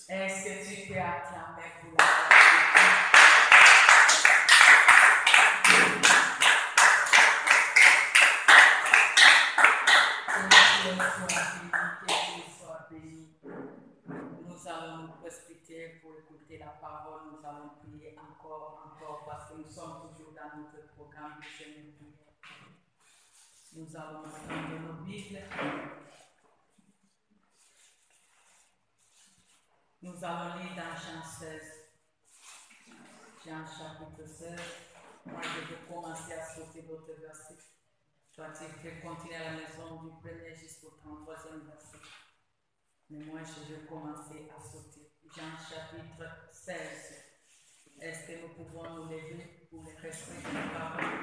Est-ce que tu peux acclamer pour la gloire de Dieu? Que Dieu soit béni. Nous allons nous précipiter pour écouter la parole. Nous allons prier encore, parce que nous sommes toujours dans notre programme de jeûne et prière. Nous allons prendre nos Bibles. Nous allons lire dans Jean 16. Jean chapitre 16. Moi, je vais commencer à sauter d'autres versets. Toi, tu peux continuer à la maison du 1er jusqu'au 33e verset. Mais moi, je vais commencer à sauter. Jean chapitre 16. Est-ce que nous pouvons nous lever pour le respect de la parole?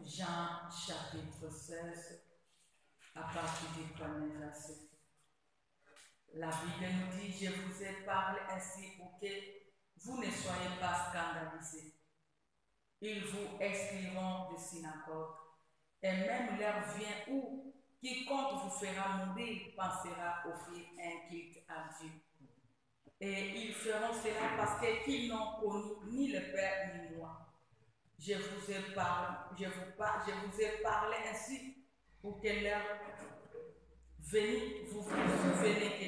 Jean chapitre 16, à partir du 1er verset. La Bible nous dit, je vous ai parlé ainsi pour que vous ne soyez pas scandalisés. Ils vous excluront de synagogue, et même l'heure vient où quiconque vous fera mourir pensera offrir un culte à Dieu. Et ils feront cela parce qu'ils n'ont connu ni le Père ni moi. Je vous ai parlé ainsi pour que l'heure venue, vous vous souvenez que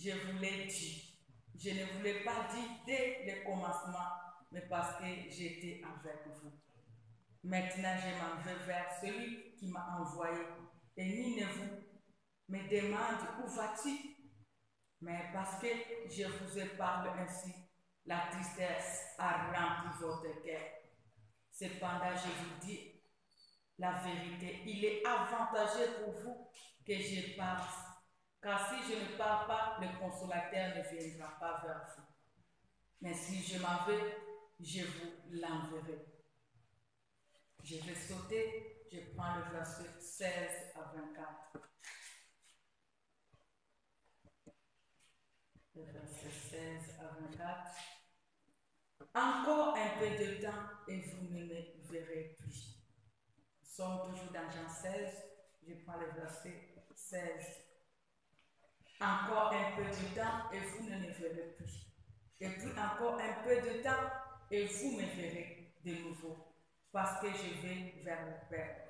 je vous l'ai dit. Je ne vous l'ai pas dit dès le commencement, mais parce que j'étais avec vous. Maintenant, je m'en vais vers celui qui m'a envoyé. Et ni ne vous me demande où vas-tu? Mais parce que je vous ai parlé ainsi, la tristesse a rempli votre cœur. Cependant, je vous dis la vérité, il est avantageux pour vous que je parte. Car si je ne pars pas, le consolateur ne viendra pas vers vous. Mais si je m'en vais, je vous l'enverrai. Je vais sauter, je prends le verset 16 à 24. Le verset 16 à 24. Encore un peu de temps et vous ne me verrez plus. Nous sommes toujours dans Jean 16, je prends le verset 16. Encore un peu de temps et vous ne me verrez plus. Et puis encore un peu de temps et vous me verrez de nouveau, parce que je vais vers le Père.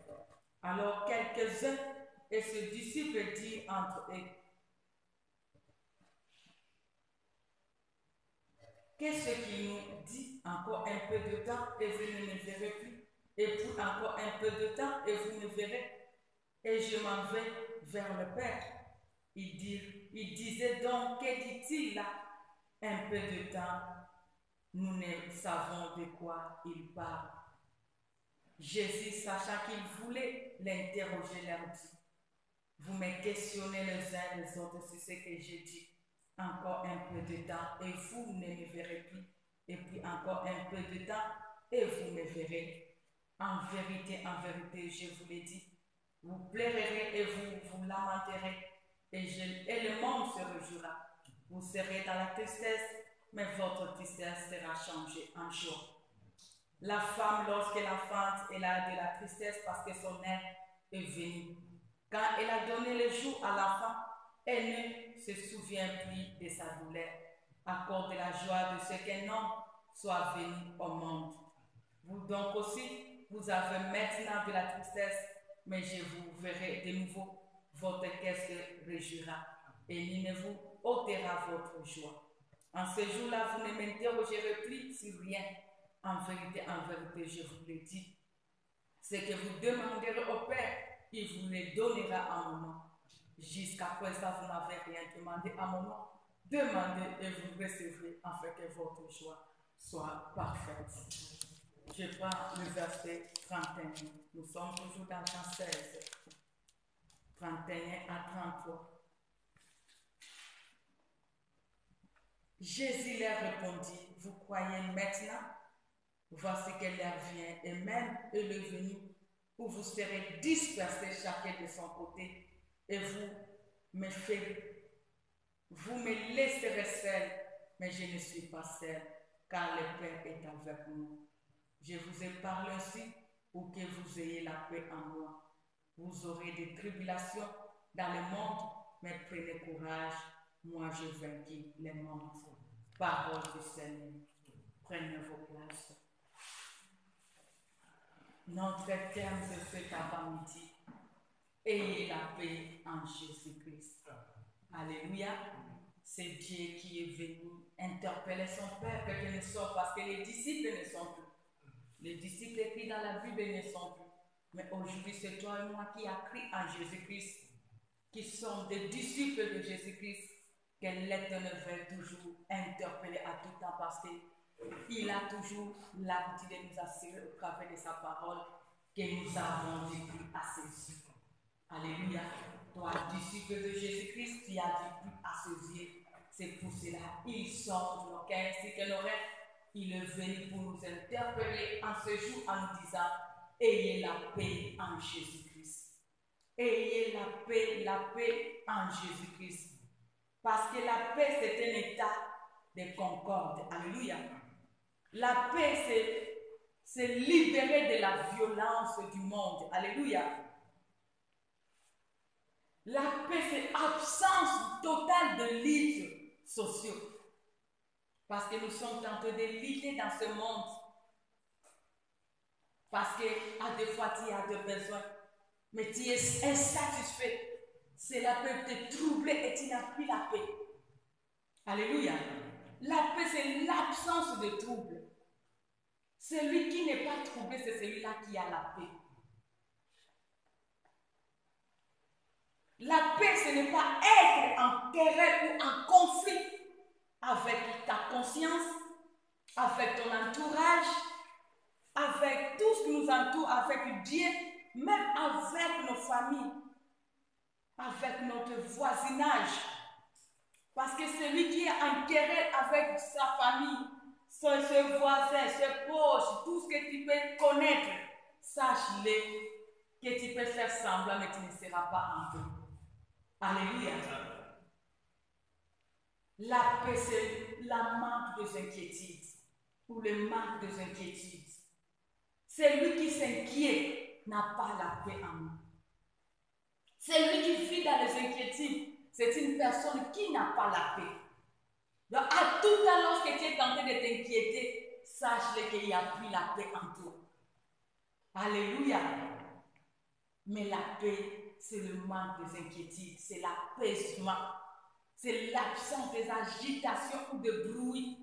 Alors quelques-uns et ses disciples dirent entre eux, qu'est-ce qui nous dit encore un peu de temps et vous ne me verrez plus? Et puis encore un peu de temps et vous me verrez. Et je m'en vais vers le Père. Il disait donc, que dit-il là? Un peu de temps, nous ne savons de quoi il parle. Jésus, sachant qu'il voulait l'interroger, leur dit, vous me questionnez les uns les autres sur ce que j'ai dit. Encore un peu de temps et vous ne me verrez plus. Et puis encore un peu de temps et vous me verrez. En vérité, je vous l'ai dit, vous pleurerez et vous lamenterez. Et le monde se réjouira. Vous serez dans la tristesse, mais votre tristesse sera changée en joie. La femme, lorsqu'elle enfante, elle a de la tristesse parce que son air est venu. Quand elle a donné le jour à l'enfant, elle ne se souvient plus de sa douleur, à cause de la joie de ce qu'un homme soit venu au monde. Vous donc aussi, vous avez maintenant de la tristesse, mais je vous verrai de nouveau. Votre cœur se réjouira et il ne vous ôtera votre joie. En ce jour-là, vous ne m'interrogerez plus sur rien. En vérité, je vous le dis. Ce que vous demanderez au Père, il vous le donnera en mon nom. Jusqu'à présent, vous n'avez rien demandé à mon nom. Demandez et vous recevrez afin que votre joie soit parfaite. Je prends le verset 31. Nous sommes toujours dans Jean 16. 31 à 33. Jésus leur répondit, vous croyez maintenant? Voici que l'heure vient et même est le venu où vous serez dispersés chacun de son côté et vous me laisserez seul, mais je ne suis pas seul car le Père est avec nous. Je vous ai parlé aussi ou que vous ayez la paix en moi. Vous aurez des tribulations dans le monde, mais prenez courage, moi je vaincu le monde. Parole du Seigneur. Prenez vos places. Notre terme de cet avant-midi, ayez la paix en Jésus-Christ. Alléluia. C'est Dieu qui est venu interpeller son peuple que nous sommes, parce que les disciples ne sont plus. Les disciples écrits dans la Bible ne sont plus. Mais aujourd'hui, c'est toi et moi qui a cru en Jésus-Christ, qui sommes des disciples de Jésus-Christ, que l'Éternel veut toujours interpeller à tout temps, parce qu'il a toujours l'habitude de nous assurer au travers de sa parole que nous avons dit plus à ses yeux. Alléluia. Toi, disciple de Jésus-Christ, tu as dit plus à ses yeux. C'est pour cela il sonde nos cœurs ainsi que nos rêves. Il est venu pour nous interpeller en ce jour en nous disant: ayez la paix en Jésus-Christ. Ayez la paix en Jésus-Christ. Parce que la paix, c'est un état de concorde. Alléluia. La paix, c'est libérer de la violence du monde. Alléluia. La paix, c'est absence totale de liens sociaux. Parce que nous sommes tentés de lutter dans ce monde. Parce qu'à des fois, tu as des besoins, mais tu es insatisfait. Cela peut te troubler et tu n'as plus la paix. Alléluia. La paix, c'est l'absence de trouble. Celui qui n'est pas troublé, c'est celui-là qui a la paix. La paix, ce n'est pas être en querelle ou en conflit avec ta conscience, avec ton entourage, avec tout ce qui nous entoure, avec Dieu, même avec nos familles, avec notre voisinage. Parce que celui qui est en querelle avec sa famille, ses voisins, ses proches, tout ce que tu peux connaître, sache-le que tu peux faire semblant, mais tu ne seras pas en paix. Alléluia. La paix, c'est la manque des inquiétudes ou le manque des inquiétudes. Celui qui s'inquiète n'a pas la paix en lui. Celui qui vit dans les inquiétudes, c'est une personne qui n'a pas la paix. Donc, à tout à l'heure que tu es tenté de t'inquiéter, sache-le qu'il n'y a plus la paix en toi. Alléluia. Mais la paix, c'est le manque des inquiétudes, c'est l'apaisement, c'est l'absence des agitations ou de bruit.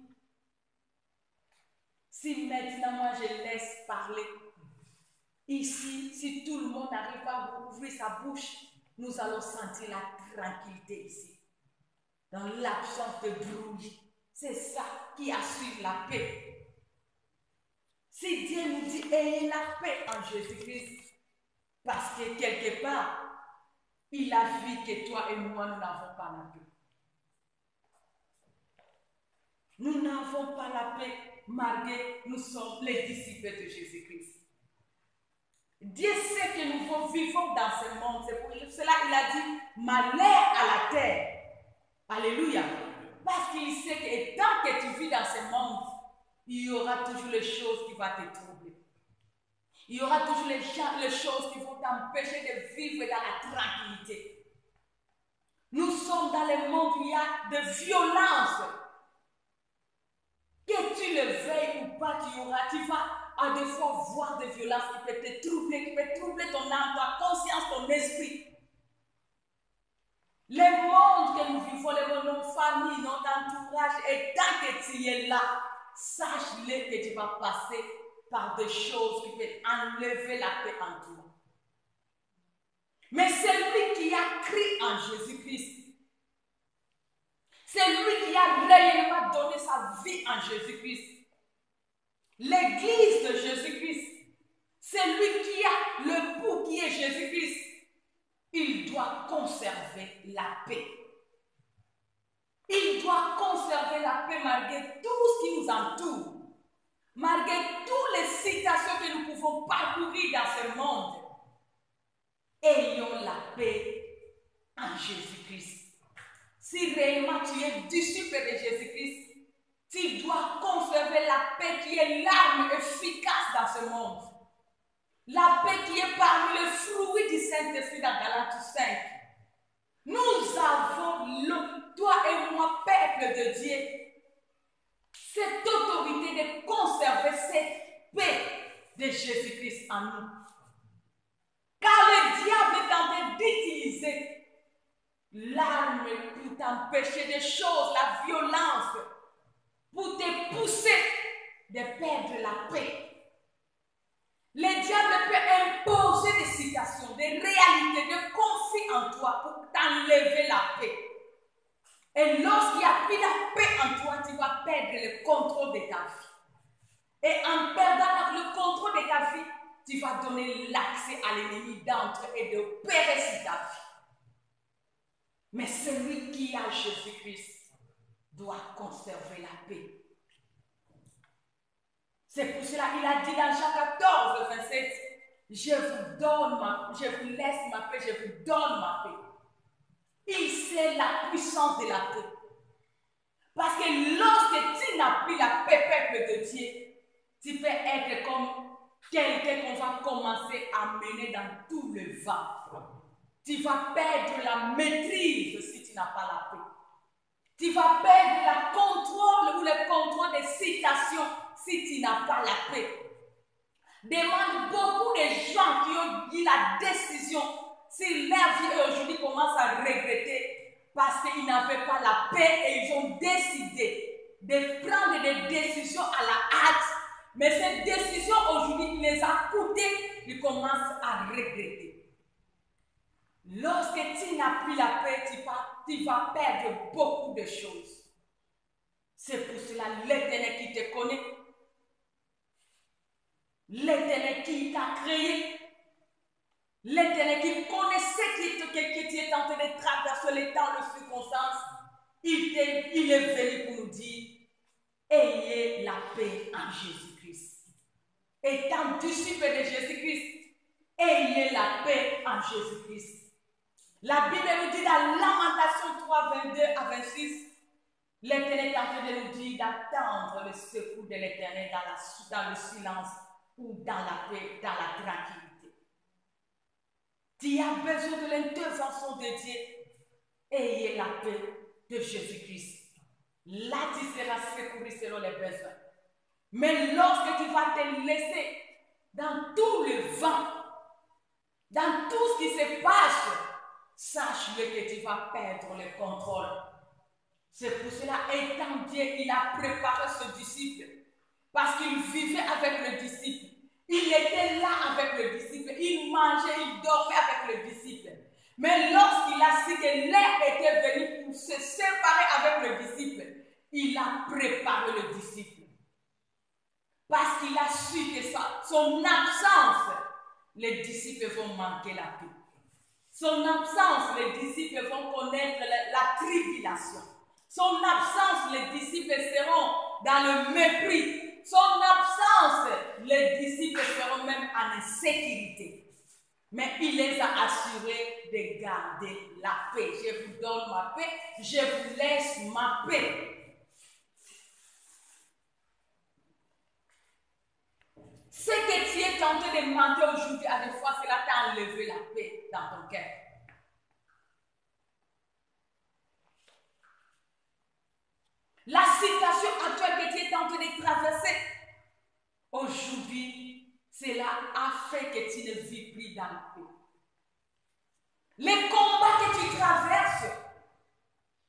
Si maintenant moi je laisse parler, ici, si tout le monde n'arrive pas à ouvrir sa bouche, nous allons sentir la tranquillité ici. Dans l'absence de bruit, c'est ça qui assure la paix. Si Dieu nous dit ayez la paix en Jésus-Christ, parce que quelque part, il a vu que toi et moi, nous n'avons pas la paix. Nous n'avons pas la paix, malgré nous sommes les disciples de Jésus-Christ. Dieu sait que nous vivons dans ce monde. C'est pour cela qu'il a dit malheur à la terre. Alléluia. Parce qu'il sait que tant que tu vis dans ce monde, il y aura toujours les choses qui vont te troubler. Il y aura toujours les choses qui vont t'empêcher de vivre dans la tranquillité. Nous sommes dans le monde où il y a de violence. Que tu le veuilles ou pas, tu vas à des fois voir des violences qui peuvent te troubler, qui peuvent troubler ton âme, ta conscience, ton esprit. Le monde que nous vivons, le monde, nos familles, notre entourage, et tant que tu es là, sache-le que tu vas passer par des choses qui peuvent enlever la paix en toi. Mais celui qui a cru en Jésus-Christ, c'est lui qui a réellement donné sa vie en Jésus-Christ. L'église de Jésus-Christ, c'est lui qui a l'époux qui est Jésus-Christ. Il doit conserver la paix. Il doit conserver la paix malgré tout ce qui nous entoure. Malgré toutes les situations que nous pouvons parcourir dans ce monde. Ayons la paix en Jésus-Christ. Si réellement tu es disciple de Jésus-Christ, tu dois conserver la paix qui est l'arme efficace dans ce monde. La paix qui est parmi les fruits du Saint-Esprit dans Galates 5. Nous avons, toi et moi, peuple de Dieu, cette autorité de conserver cette paix de Jésus-Christ en nous. Car le diable est en train d'utiliser l'arme pour t'empêcher des choses, la violence, pour te pousser de perdre la paix. Le diable peut imposer des situations, des réalités, de conflits en toi pour t'enlever la paix. Et lorsqu'il n'y a plus la paix en toi, tu vas perdre le contrôle de ta vie. Et en perdant le contrôle de ta vie, tu vas donner l'accès à l'ennemi d'entrer et d'opérer sur ta vie. Mais celui qui a Jésus-Christ doit conserver la paix. C'est pour cela qu'il a dit dans Jean 14, 27, je vous laisse ma paix, je vous donne ma paix. Il sait la puissance de la paix. Parce que lorsque tu n'as plus la paix, peuple de Dieu, tu peux être comme quelqu'un qu'on va commencer à mener dans tout le vent. Tu vas perdre la maîtrise si tu n'as pas la paix. Tu vas perdre le contrôle ou le contrôle des situations si tu n'as pas la paix. Demande beaucoup de gens qui ont eu la décision, si leur vie aujourd'hui commence à regretter parce qu'ils n'avaient pas la paix et ils ont décidé de prendre des décisions à la hâte. Mais cette décision aujourd'hui les a coûté, ils commencent à regretter. Lorsque tu n'as plus la paix, tu vas perdre beaucoup de choses. C'est pour cela l'Éternel qui te connaît, l'Éternel qui t'a créé, l'Éternel qui connaissait que tu es en train de traverser les temps, les circonstances, il est venu pour nous dire, ayez la paix en Jésus-Christ. Étant disciple de Jésus-Christ, ayez la paix en Jésus-Christ. La Bible nous dit dans Lamentation 3, 22 à 26, l'Éternel est en train de nous dire d'attendre le secours de l'Éternel dans le silence ou dans la paix, dans la tranquillité. Tu as besoin de l'intervention de Dieu. Ayez la paix de Jésus-Christ. Là, tu seras secouru selon les besoins. Mais lorsque tu vas te laisser dans tout le vent, dans tout ce qui se passe, sache-le que tu vas perdre le contrôle. C'est pour cela, étant Dieu, il a préparé ce disciple. Parce qu'il vivait avec le disciple. Il était là avec le disciple. Il mangeait, il dormait avec le disciple. Mais lorsqu'il a su que l'heure était venue pour se séparer avec le disciple, il a préparé le disciple. Parce qu'il a su que son absence, les disciples vont manquer la paix. Son absence, les disciples vont connaître la tribulation. Son absence, les disciples seront dans le mépris. Son absence, les disciples seront même en insécurité. Mais il les a assurés de garder la paix. Je vous donne ma paix, je vous laisse ma paix. Ce que tu es tenté de manquer aujourd'hui, à des fois, cela t'a enlevé la paix dans ton cœur. La situation actuelle que tu es tenté de traverser, aujourd'hui, cela a fait que tu ne vis plus dans la paix. Les combats que tu traverses,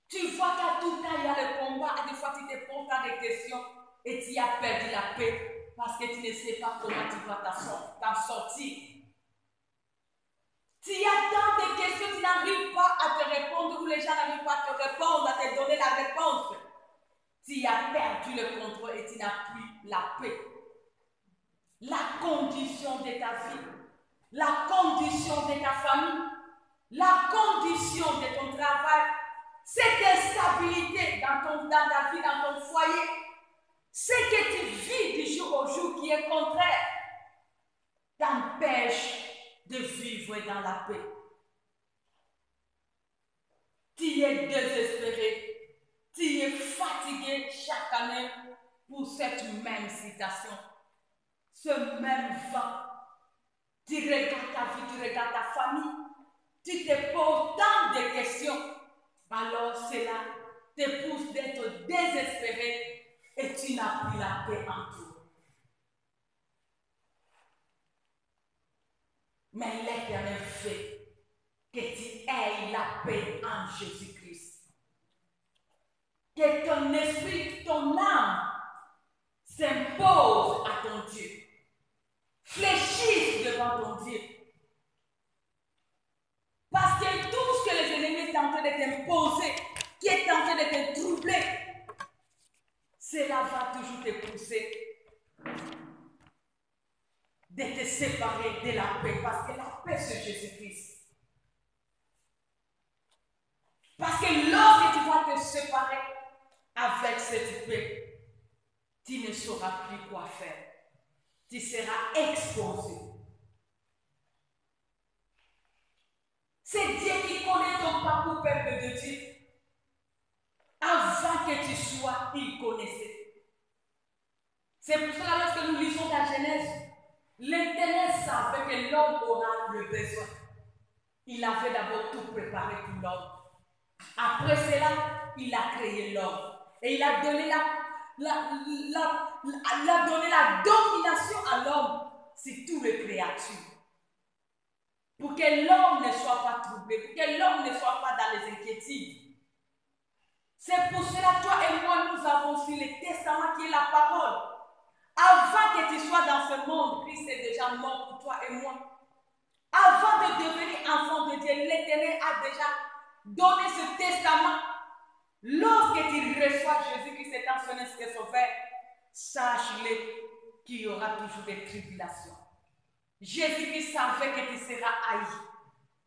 tu vois qu'à tout temps, il y a le combat, à des fois, tu te poses des questions et tu as perdu la paix parce que tu ne sais pas comment tu vas t'en sortir. Tu as tant de questions, tu n'arrives pas à te répondre ou les gens n'arrivent pas à te répondre, à te donner la réponse. Tu as perdu le contrôle et tu n'as plus la paix. La condition de ta vie, la condition de ta famille, la condition de ton travail, cette instabilité dans ta vie, dans ton foyer, ce que tu vis du jour au jour qui est contraire, t'empêche de vivre dans la paix. Tu es désespéré, tu es fatigué chaque année pour cette même situation, ce même vent. Tu regardes ta vie, tu regardes ta famille, tu te poses tant de questions, alors cela te pousse d'être désespéré et tu n'as plus la paix en toi. Mais l'Éternel fait que tu aies la paix en Jésus-Christ. Que ton esprit, ton âme s'impose à ton Dieu. Fléchisse devant ton Dieu. Parce que tout ce que les ennemis sont en train de t'imposer, qui est en train de te troubler, cela va toujours te pousser de te séparer de la paix. Parce que la paix, c'est Jésus-Christ. Parce que lorsque tu vas te séparer avec cette paix, tu ne sauras plus quoi faire. Tu seras exposé. C'est Dieu qui connaît ton parcours, peuple de Dieu. Avant que tu sois, il connaissait. C'est pour cela, lorsque nous lisons la Genèse, l'Éternel savait que l'homme aura le besoin. Il avait d'abord tout préparé pour l'homme. Après cela, il a créé l'homme. Et il a donné la domination à l'homme sur toutes les créatures. Pour que l'homme ne soit pas troublé, pour que l'homme ne soit pas dans les inquiétudes. C'est pour cela, toi et moi, nous avons sur le testament qui est la parole. Avant que tu sois dans ce monde, Christ est déjà mort pour toi et moi. Avant de devenir enfant de Dieu, l'Éternel a déjà donné ce testament. Lorsque tu reçois Jésus-Christ étant son esprit sauveur, sache-le qu'il y aura toujours des tribulations. Jésus-Christ savait que tu seras haï.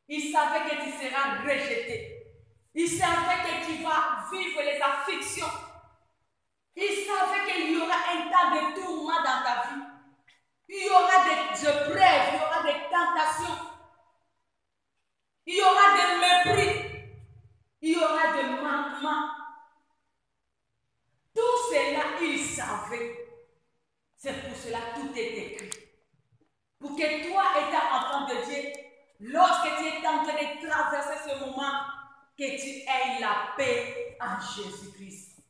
Il savait que tu seras rejeté. Il savait que tu vas vivre les afflictions. Il savait qu'il y aura un tas de tourments dans ta vie. Il y aura des épreuves, il y aura des tentations. Il y aura des mépris. Il y aura des manquements. Tout cela, il savait. C'est pour cela que tout est écrit. Pour que toi, étant enfant de Dieu, lorsque tu es en train de traverser ce moment, que tu aies la paix en Jésus-Christ.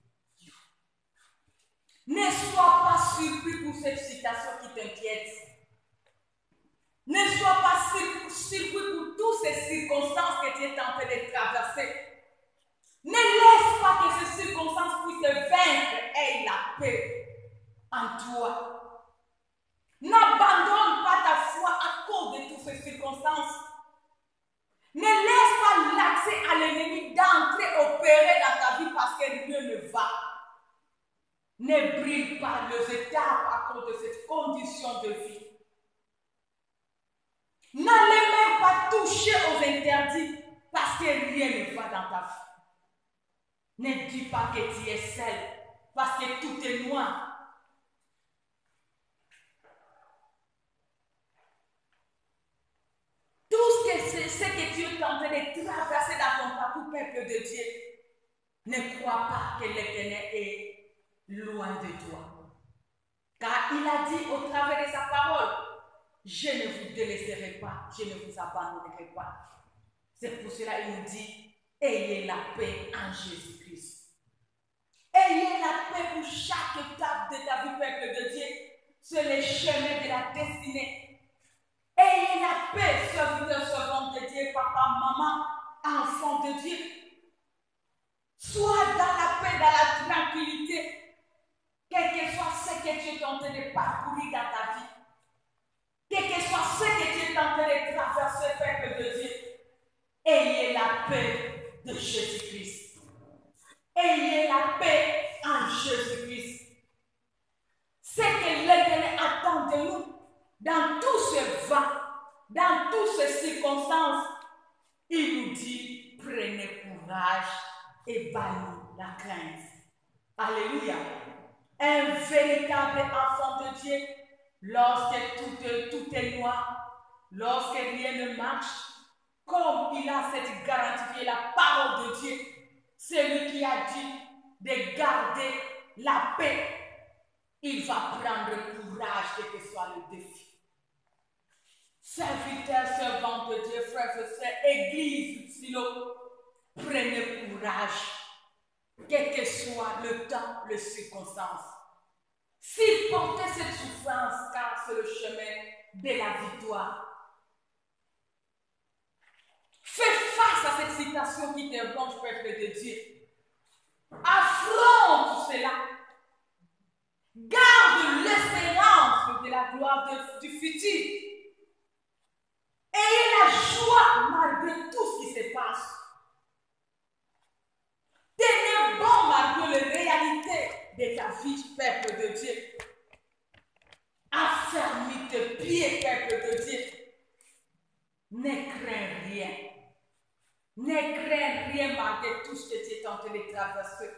Ne sois pas surpris pour cette situation qui t'inquiète. Ne sois pas surpris pour toutes ces circonstances que tu es en train de traverser. Ne laisse pas que ces circonstances puissent te vaincre et la paix en toi. N'abandonne pas ta foi à cause de toutes ces circonstances. Ne laisse pas l'accès à l'ennemi d'entrer opérer dans ta vie parce que rien ne va. Ne brille pas les étapes à cause de cette condition de vie. N'allez même pas toucher aux interdits parce que rien ne va dans ta vie. Ne dis pas que tu es seul parce que tout est noir. Tout ce que tu es en train de traverser dans ton parcours, peuple de Dieu, ne crois pas que l'Éternel est loin de toi. Car il a dit au travers de sa parole, je ne vous délaisserai pas, je ne vous abandonnerai pas. C'est pour cela qu'il nous dit, ayez la paix en Jésus-Christ. Ayez la paix pour chaque étape de ta vie, peuple de Dieu, sur les chemins de la destinée. Ayez la paix, serviteur, servante de Dieu, papa, maman, enfant de Dieu. Sois dans la paix, dans la tranquillité, quel que soit ce que tu es en train de parcourir dans ta vie. Quel que soit ce que tu es en train de traverser, peuple de Dieu. Ayez la paix de Jésus-Christ. Ayez la paix en Jésus-Christ. Ce que l'Éternel attend de nous, dans tout ce vent, dans toutes ces circonstances, il nous dit, prenez courage et bannissez la crainte. Alléluia. Un véritable enfant de Dieu, lorsque tout est noir, lorsque rien ne marche, comme il a cette garantie qui est la parole de Dieu, c'est lui qui a dit de garder la paix. Il va prendre courage quel que soit le défi. Serviteurs, servantes de Dieu, frères et sœurs, Église, Silo, prenez courage, quel que soit le temps, les circonstances. Supportez cette souffrance, car c'est le chemin de la victoire. Fais face à cette situation qui te ronge, peuple de Dieu. Affronte cela. Garde l'espérance de la gloire du futur. Ayez la joie malgré tout ce qui se passe. Tenez bon malgré les réalités de ta vie, peuple de Dieu. Affermis tes pieds, peuple de Dieu. Ne crains rien. Ne crains rien malgré tout ce que tu es tenté de traverser.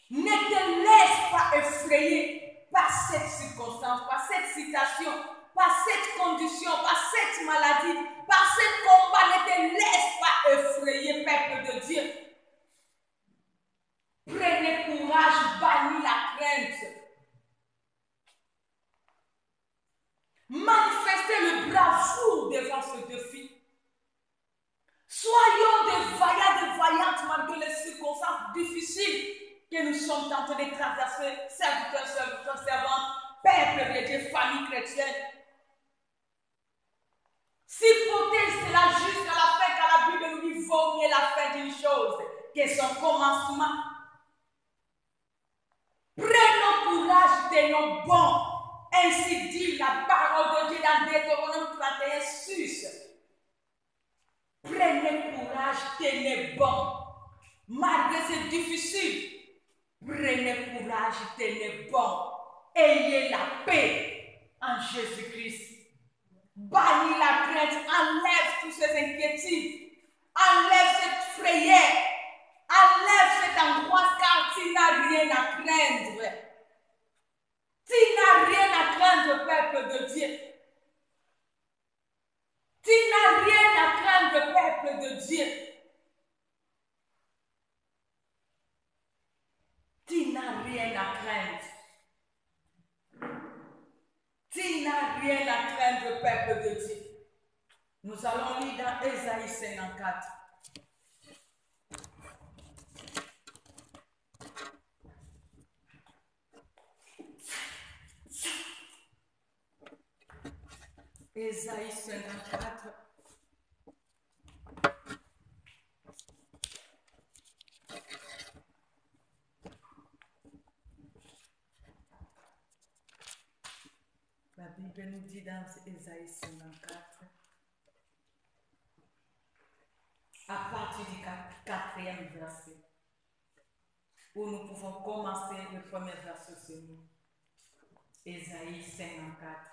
Ne te laisse pas effrayer par cette circonstance, par cette situation, par cette condition, par cette maladie, par ce combat. Ne te laisse pas effrayer, peuple de Dieu. Prenez courage, bannis la crainte. Manifestez le bravoure devant ce défi. Soyons des vaillants, des vaillantes malgré les circonstances difficiles que nous sommes tentés de traverser, serviteurs, servantes, peuple de Dieu, famille chrétienne. Supportez cela jusqu'à la fin, car la Bible nous dit vaut mieux la fin d'une chose que son commencement. Prenons courage, tenons bon. Ainsi dit la parole de Dieu dans Deutéronome 31, 6. Prenez courage, tenez bon. Malgré c'est difficile, prenez courage, tenez bon. Ayez la paix en Jésus-Christ. Bannis la crainte, enlève toutes ces inquiétudes, enlève cette frayeur, enlève cette angoisse, car tu n'as rien à craindre. Tu n'as rien à craindre, peuple de Dieu. Tu n'as rien à craindre, peuple de Dieu. Tu n'as rien à craindre. Tu n'as rien à craindre, peuple de Dieu. Nous allons lire dans Ésaïe 54. Ésaïe 54. La Bible nous dit dans Ésaïe 54, à partir du 4e verset, où nous pouvons commencer le premier verset sur nous. Ésaïe 54.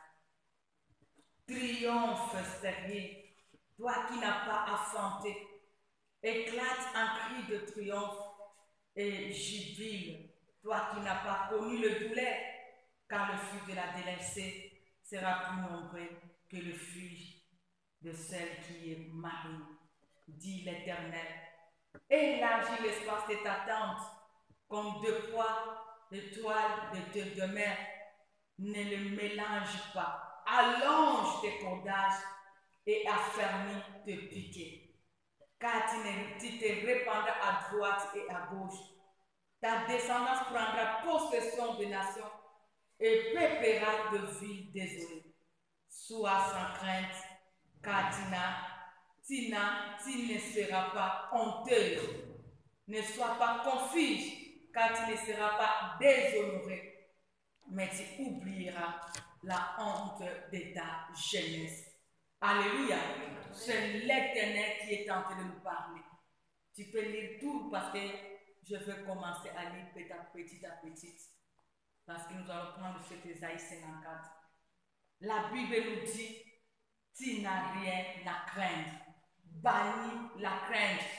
Triomphe, sérieux, toi qui n'as pas affronté, éclate un cri de triomphe et jubile, toi qui n'as pas connu le douleur, car le fil de la délaissée sera plus nombreux que le fil de celle qui est mariée, dit l'Éternel. Élargis l'espace de ta tente, comme deux poids de toile de deux demeures, ne le mélange pas. Allonge tes cordages et affermis tes piquets, car tu te répandras à droite et à gauche. Ta descendance prendra possession des nations et peuplera de villes désolées. Sois sans crainte, car tu ne seras pas honteuse. Ne sois pas confuse, car tu ne seras pas déshonorée, mais tu oublieras la honte de ta jeunesse. Alléluia. C'est l'Éternel qui est en train de nous parler. Tu peux lire tout parce que je vais commencer à lire petit à petit. Parce que nous allons prendre cet Ésaïe 54. La Bible nous dit, tu n'as rien à craindre. Bannis la crainte.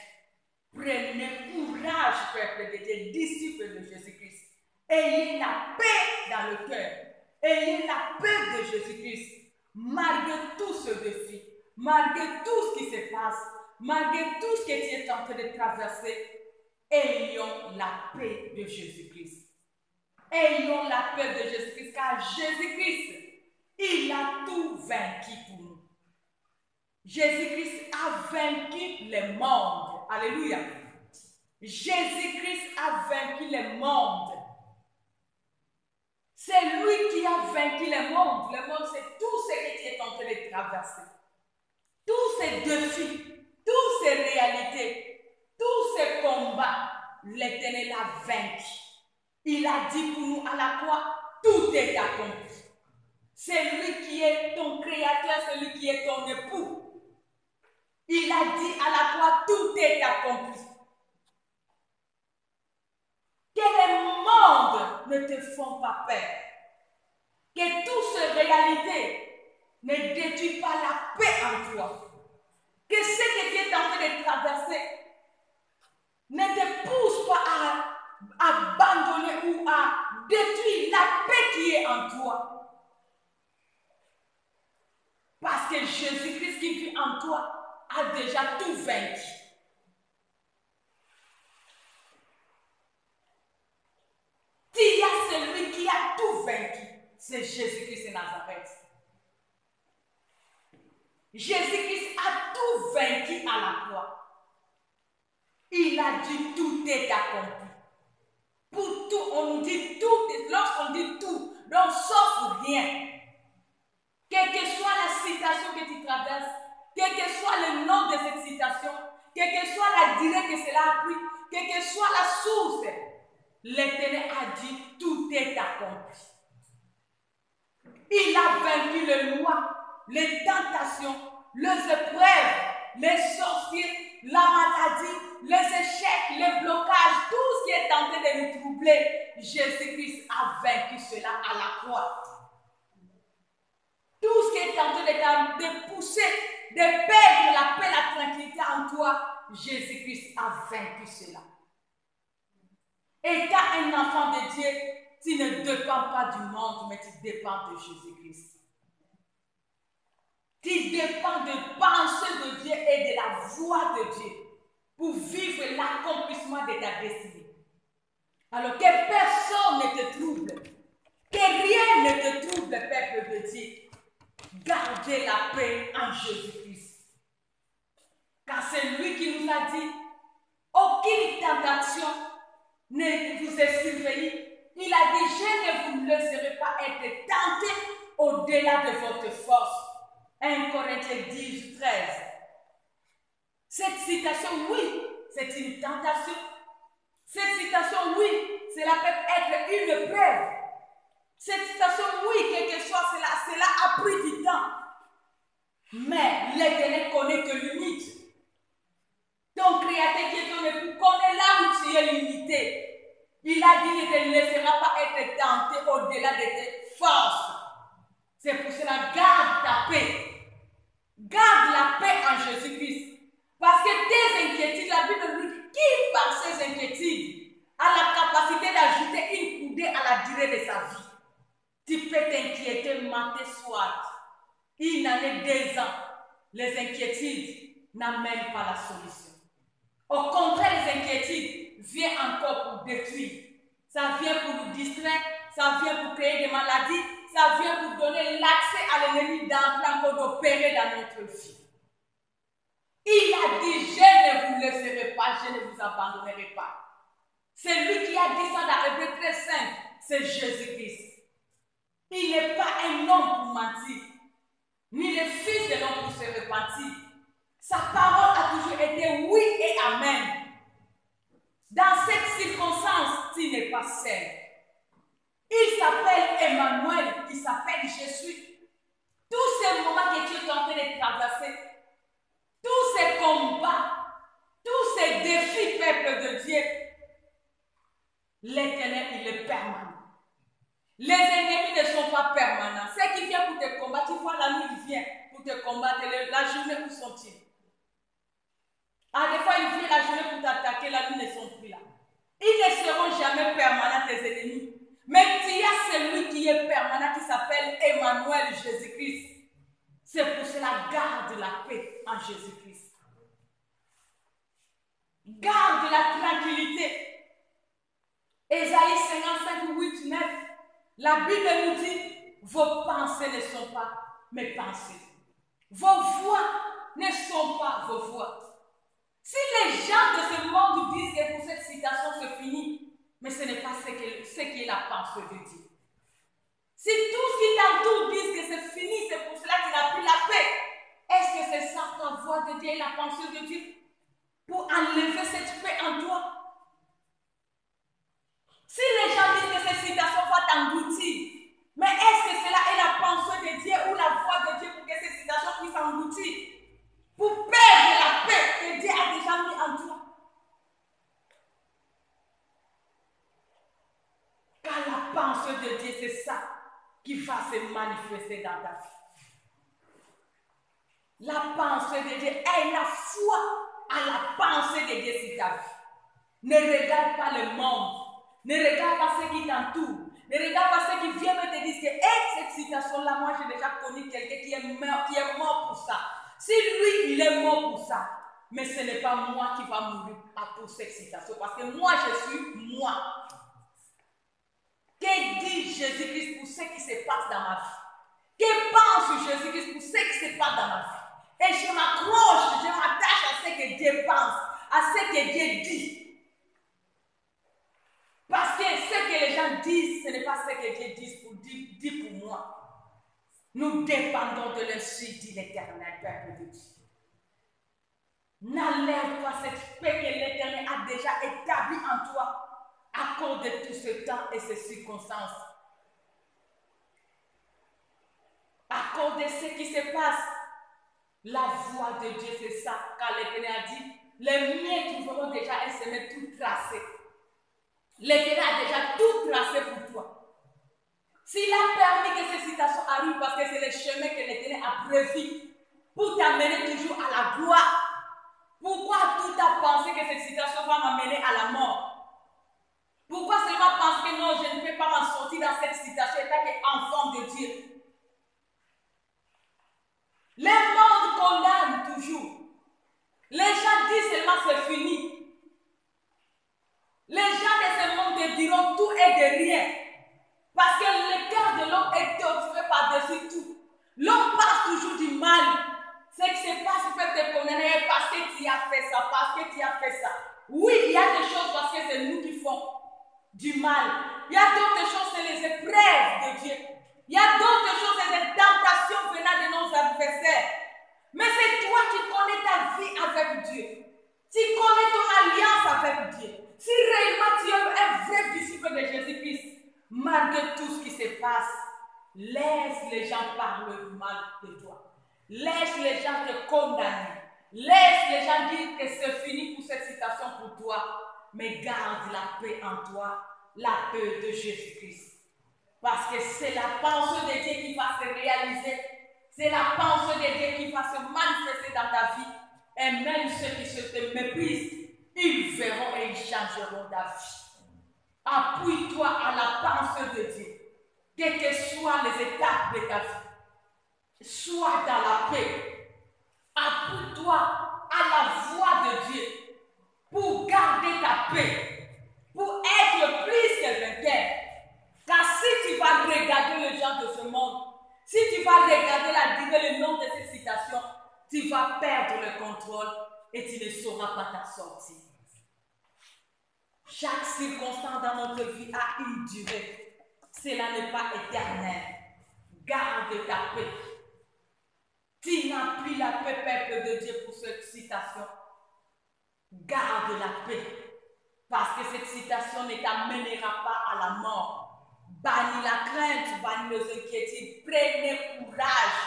Prenez courage, peuple de Dieu, disciples de Jésus-Christ. Ayez la paix dans le cœur. Ayez la paix de Jésus-Christ. Malgré tout ce défi, malgré tout ce qui se passe, malgré tout ce que tu es en train de traverser, ayons la paix de Jésus-Christ. Ayons la paix de Jésus-Christ, car Jésus-Christ, Il a tout vaincu pour nous. Jésus-Christ a vaincu le monde. Alléluia. Jésus-Christ a vaincu le monde. C'est lui qui a vaincu le monde. Le monde, c'est tout ce qui est en train de traverser. Tous ces défis, toutes ces réalités, tous ces combats, l'Éternel a vaincu. Il a dit pour nous à la croix, tout est accompli. C'est lui qui est ton créateur, c'est lui qui est ton époux. Il a dit à la croix, tout est accompli. Que les mondes ne te font pas peur. Que toutes ces réalités ne détruisent pas la paix en toi. Que ce que tu es en train de traverser ne te pousse pas à abandonner ou à détruire la paix qui est en toi. Parce que Jésus-Christ qui vit en toi a déjà tout vaincu. Il y a celui qui a tout vaincu. C'est Jésus-Christ de Nazareth. Jésus-Christ a tout vaincu à la croix. Il a dit tout est accompli. Pour tout, on nous dit tout. Lorsqu'on dit tout, donc sauf rien. Quelle que soit la citation que tu traverses, quel que soit le nom de cette citation, quelle que soit la durée que cela a pris, quelle que soit la source, l'Éternel a dit tout est accompli. Il a vaincu les lois, les tentations, les épreuves, les sorciers, la maladie, les échecs, les blocages, tout ce qui est tenté de nous troubler. Jésus-Christ a vaincu cela à la croix. Tout ce qui est tenté de pousser, de perdre la paix, la tranquillité en toi, Jésus-Christ a vaincu cela. Étant un enfant de Dieu, tu ne dépends pas du monde, mais tu dépends de Jésus-Christ. Tu dépends de pensée de Dieu et de la voix de Dieu pour vivre l'accomplissement de ta destinée. Alors que personne ne te trouble, que rien ne te trouble, peuple de Dieu. Gardez la paix en Jésus-Christ. Car c'est lui qui nous a dit, aucune tentation ne vous est survenue. Il a dit, je ne vous laisserai pas être tenté au-delà de votre force. 1 Corinthiens 10, 13. Cette citation, oui, c'est une tentation. Cette citation, oui, cela peut être une preuve. Cette citation, oui, quel que soit cela a pris du temps. Mais l'Éternel connaît que limite. Ton Créateur qui est ton époux connaît là où tu es limité. Il a dit, il ne te laissera pas être tenté au-delà de tes forces. C'est pour cela, garde ta paix. Garde la paix en Jésus-Christ. Parce que tes inquiétudes, la Bible nous dit, qui par ses inquiétudes a la capacité d'ajouter une coudée à la durée de sa vie. Tu peux t'inquiéter matin soir. Une année, 2 ans. Les inquiétudes n'amènent pas la solution. Au contraire, les inquiétudes viennent encore pour détruire. Ça vient pour nous distraire, ça vient pour créer des maladies, ça vient pour donner l'accès à l'ennemi d'entrer encore d'opérer dans notre vie. Il a dit, je ne vous laisserai pas, je ne vous abandonnerai pas. C'est lui qui a dit ça dans Hébreux 13:5, c'est Jésus-Christ. Il n'est pas un homme pour mentir, ni le fils de l'homme pour se repentir. Sa parole a toujours été oui et amen. Dans cette circonstance, tu n'es pas seul. Il s'appelle Emmanuel, il s'appelle Jésus. Tous ces moments que tu es en train de traverser, tous ces combats, tous ces défis, peuple de Dieu, l'Éternel, il est permanent. Les ennemis ne sont pas permanents. Ceux qui viennent pour te combattre, tu vois la nuit, ils viennent pour te combattre. La journée, où sont-ils? Des fois, ils viennent la journée pour t'attaquer, la nuit, ne sont plus là. Ils ne seront jamais permanents, tes ennemis. Mais il y a celui qui est permanent, qui s'appelle Emmanuel, Jésus-Christ. C'est pour cela, garde la paix en Jésus-Christ. Garde la tranquillité. Ésaïe 55, 8, 9. La Bible nous dit, vos pensées ne sont pas mes pensées. Vos voix ne sont pas vos voix. Si les gens de ce monde disent que pour cette citation c'est fini, mais ce n'est pas ce qui est la pensée de Dieu. Si tout ce qui t'entoure disent que c'est fini, c'est pour cela qu'il n'a plus la paix, est-ce que c'est ça ta voix de Dieu et la pensée de Dieu? Pour enlever cette paix en toi? Si les gens disent que cette citation va t'engloutir, mais est-ce que cela est la pensée de Dieu ou la voix de Dieu pour que cette citation puisse engloutir? Pour perdre la paix que Dieu a déjà mis en toi. Car la pensée de Dieu, c'est ça qui va se manifester dans ta vie. La pensée de Dieu est la foi à la pensée de Dieu sur ta vie. Ne regarde pas le monde. Ne regarde pas ceux qui t'entourent. Ne regarde pas ceux qui viennent et te disent que cette citation-là, moi j'ai déjà connu quelqu'un qui est mort pour ça. Si lui, il est mort pour ça, mais ce n'est pas moi qui va mourir pour cette citation, parce que moi, je suis moi. Que dit Jésus-Christ pour ce qui se passe dans ma vie? Que pense Jésus-Christ pour ce qui se passe dans ma vie? Et je m'accroche, je m'attache à ce que Dieu pense, à ce que Dieu dit. Parce que ce que les gens disent, ce n'est pas ce que Dieu dit pour moi. Nous dépendons de l'insu, dit l'Éternel, peuple de Dieu. N'enlève pas cette paix que l'Éternel a déjà établie en toi à cause de tout ce temps et ces circonstances. À cause de ce qui se passe, la voix de Dieu, c'est ça. Car l'Éternel a dit, les miens trouveront déjà un chemin tout tracé. L'Éternel a déjà tout tracé pour toi. S'il a permis que ces situations arrivent, parce que c'est le chemin que l'Éternel a prévu pour t'amener toujours à la gloire. Pourquoi tout a pensé que cette situation va m'amener à la mort? Pourquoi seulement penser que non, je ne peux pas m'en sortir dans cette situation étant qu'enfant de Dieu? Le monde condamne toujours. Les gens disent seulement c'est fini. Les gens de ce monde te diront tout et de rien. Parce que le cœur de l'homme est torturé par-dessus tout. L'homme passe toujours du mal. Ce qui se passe peut te condamner parce que tu as fait ça, parce que tu as fait ça. Oui, il y a des choses parce que c'est nous qui font du mal. Il y a d'autres choses, c'est les épreuves de Dieu. Il y a d'autres choses, c'est les tentations venant de nos adversaires. Mais c'est toi qui connais ta vie avec Dieu. Tu connais ton alliance avec Dieu. Si réellement tu es un vrai disciple de Jésus-Christ, malgré tout ce qui se passe, laisse les gens parler du mal de toi. Laisse les gens te condamner. Laisse les gens dire que c'est fini pour cette situation pour toi. Mais garde la paix en toi, la paix de Jésus-Christ. Parce que c'est la pensée de Dieu qui va se réaliser. C'est la pensée de Dieu qui va se manifester dans ta vie. Et même ceux qui se te méprisent, ils verront et ils changeront ta vie. Appuie-toi à la pensée de Dieu. Quelles que soient les étapes de ta vie, sois dans la paix. Appuie-toi à la voix de Dieu pour garder ta paix, pour être plus que vainqueur. Car si tu vas regarder les gens de ce monde, si tu vas regarder le nom de cette citation, tu vas perdre le contrôle et tu ne sauras pas t'en sortir. Chaque circonstance dans notre vie a une durée. Cela n'est pas éternel. Garde ta paix. Tu n'as plus la paix, peuple de Dieu, pour cette citation. Garde la paix. Parce que cette citation ne t'amènera pas à la mort. Bannis la crainte, bannis les inquiétudes. Prenez courage.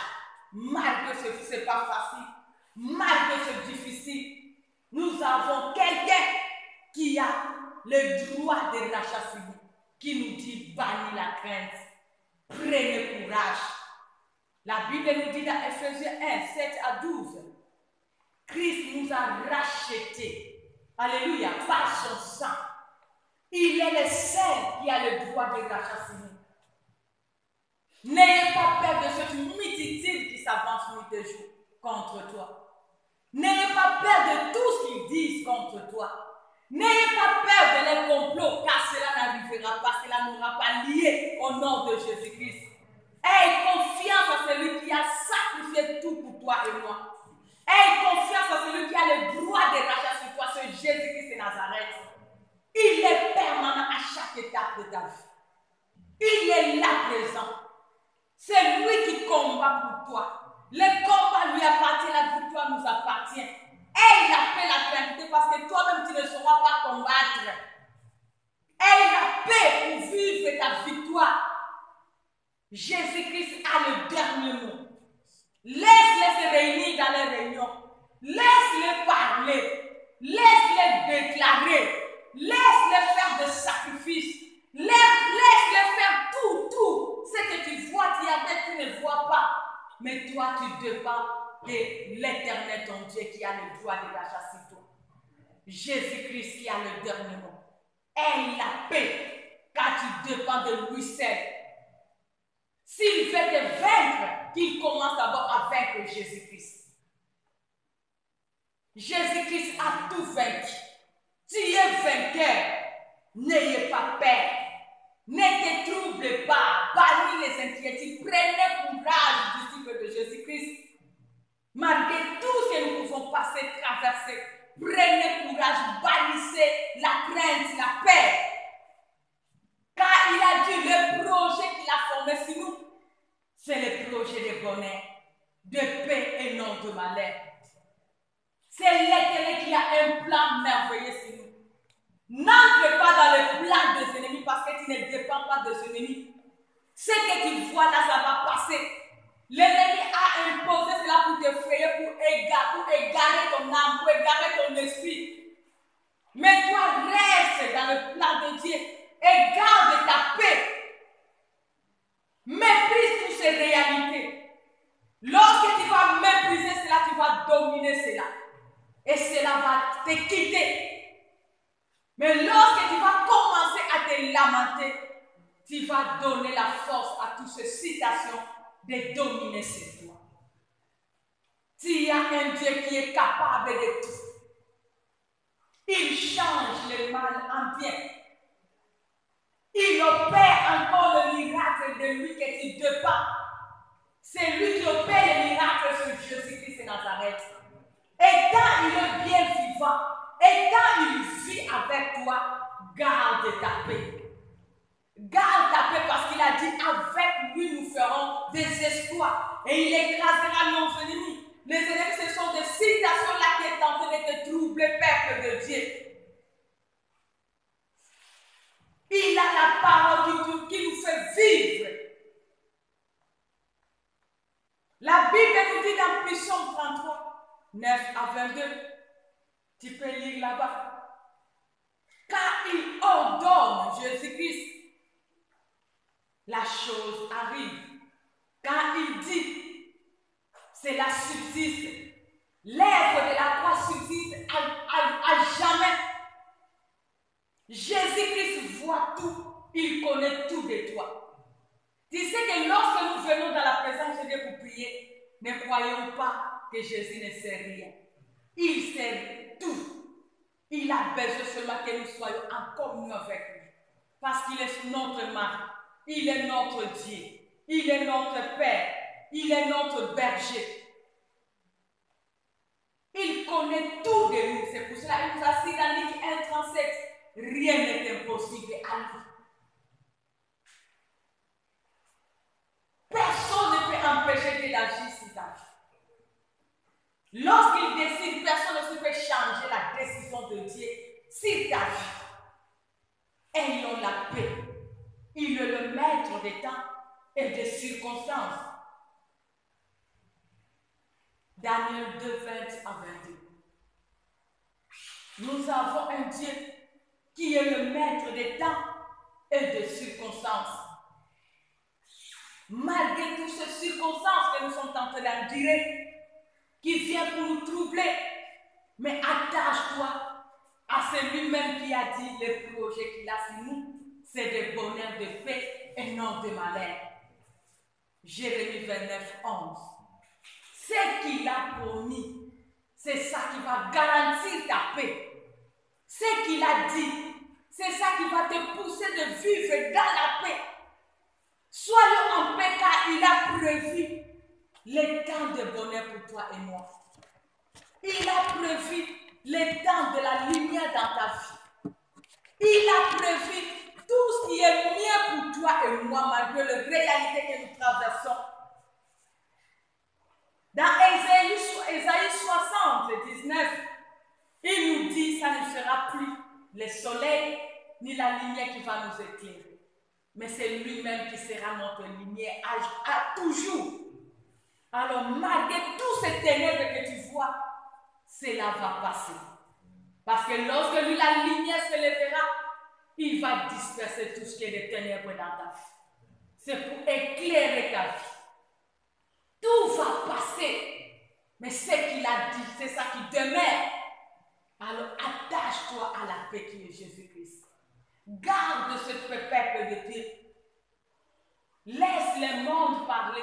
Malgré ce que ce n'est pas facile, malgré ce que c'est difficile, nous avons quelqu'un qui a le droit de rachassiner, qui nous dit bannis la crainte. Prenez courage. La Bible nous dit dans Ephésiens 1, 7 à 12, Christ nous a rachetés, alléluia, par son sang. Il est le seul qui a le droit de rachassiner. N'ayez pas peur de cette multitude qui s'avance nuit et jour contre toi. N'ayez pas peur de tout ce qu'ils disent contre toi. N'ayez pas peur de les complots, car cela n'arrivera pas, cela n'aura pas lié au nom de Jésus-Christ. Aie confiance en celui qui a sacrifié tout pour toi et moi. Aie confiance en celui qui a le droit de rachat sur toi, ce Jésus-Christ de Nazareth. Il est permanent à chaque étape de ta vie. Il est là présent. C'est lui qui combat pour toi. Le combat lui appartient, la victoire nous appartient. Aie la paix, la tranquillité, parce que toi-même tu ne sauras pas combattre. Aie la paix pour vivre ta victoire. Jésus-Christ a le dernier mot. Laisse-les se réunir dans les réunions. Laisse-les parler. Laisse-les déclarer. Laisse-les faire des sacrifices. Laisse-les faire tout. Ce que tu vois, tu ne vois pas. Mais toi, tu dépends de l'Éternel, ton Dieu, qui a le droit de rachat sur toi. Jésus-Christ qui a le dernier mot. Aie la paix, car tu dépends de lui seul. S'il veut te vaincre, qu'il commence d'abord à vaincre Jésus-Christ. Jésus-Christ a tout vaincu. Tu es vainqueur. N'ayez pas peur. Ne te trouble pas. Parmi les inquiétudes, prenez courage, disciples de Jésus-Christ. Malgré tout ce que nous pouvons passer, traverser, prenez courage, bannissez la crainte, la peur. Car il a dit le projet qu'il a formé sur nous, c'est le projet de bonheur, de paix et non de malheur. C'est l'Éternel qui a un plan merveilleux sur nous. N'entre pas dans le plan des ennemis parce que tu ne dépends pas des ennemis. Ce que tu vois là, ça va passer. L'ennemi a imposé cela pour t'effrayer, pour égarer ton âme, pour égarer ton esprit. Mais toi, reste dans le plan de Dieu et garde ta paix. Méprise toutes ces réalités. Lorsque tu vas mépriser cela, tu vas dominer cela. Et cela va te quitter. Mais lorsque tu vas commencer à te lamenter, tu vas donner la force à toutes ces situations de dominer sur toi. Tu as un Dieu qui est capable de tout. Il change le mal en bien. Il opère encore le miracle de lui que tu dépends. C'est lui qui opère le miracle sur Jésus-Christ de Nazareth. Et quand il est bien vivant, et quand il vit avec toi, garde ta paix. Garde ta paix parce qu'il a dit avec lui nous ferons des exploits. Et il écrasera nos ennemis. Les ennemis, ce sont des situations-là qui est en train de te troubler, peuple de Dieu. Il a la parole qui nous fait vivre. La Bible nous dit dans Psaume 33, 9 à 22. Tu peux lire là-bas. Car il ordonne, Jésus-Christ, la chose arrive. Quand il dit, cela subsiste. L'œuvre de la croix subsiste à jamais. Jésus-Christ voit tout. Il connaît tout de toi. Tu sais que lorsque nous venons dans la présence de Dieu pour prier, ne croyons pas que Jésus ne sait rien. Il sait tout. Il a besoin seulement que nous soyons en communion avec lui. Parce qu'il est notre mari. Il est notre Dieu. Il est notre Père. Il est notre berger. Il connaît tout de nous. C'est pour cela qu'il nous a dit dans Luc 1,37. Rien n'est impossible à lui. Personne ne peut empêcher Dieu d'agir sur ta vie. Lorsqu'il décide, personne ne peut changer la décision de Dieu sur ta vie. Ayons la paix. Il est le maître des temps et des circonstances. Daniel 2, 20 à 22. Nous avons un Dieu qui est le maître des temps et des circonstances. Malgré toutes ces circonstances que nous sommes en train d'endurer, qui viennent pour nous troubler, mais attache-toi à celui-même qui a dit le projet qu'il a sur nous, c'est de bonheur, de paix et non de malheur. Jérémie 29, 11. Ce qu'il a promis, c'est ça qui va garantir ta paix. Ce qu'il a dit, c'est ça qui va te pousser de vivre dans la paix. Soyons en paix car il a prévu les temps de bonheur pour toi et moi. Il a prévu les temps de la lumière dans ta vie. Il a prévu tout ce qui est mieux pour toi et moi malgré les réalités que nous traversons. Dans Ésaïe 60, 19, il nous dit ça ne sera plus le soleil ni la lumière qui va nous éclairer. Mais c'est lui-même qui sera notre lumière à toujours. Alors malgré tous ces ténèbres que tu vois, cela va passer. Parce que lorsque lui, la lumière se lèvera, il va disperser tout ce qui est des ténèbres dans ta vie. C'est pour éclairer ta vie. Tout va passer. Mais ce qu'il a dit, c'est ça qui demeure. Alors attache-toi à la paix qui est Jésus-Christ. Garde ce peuple de Dieu. Laisse le monde parler.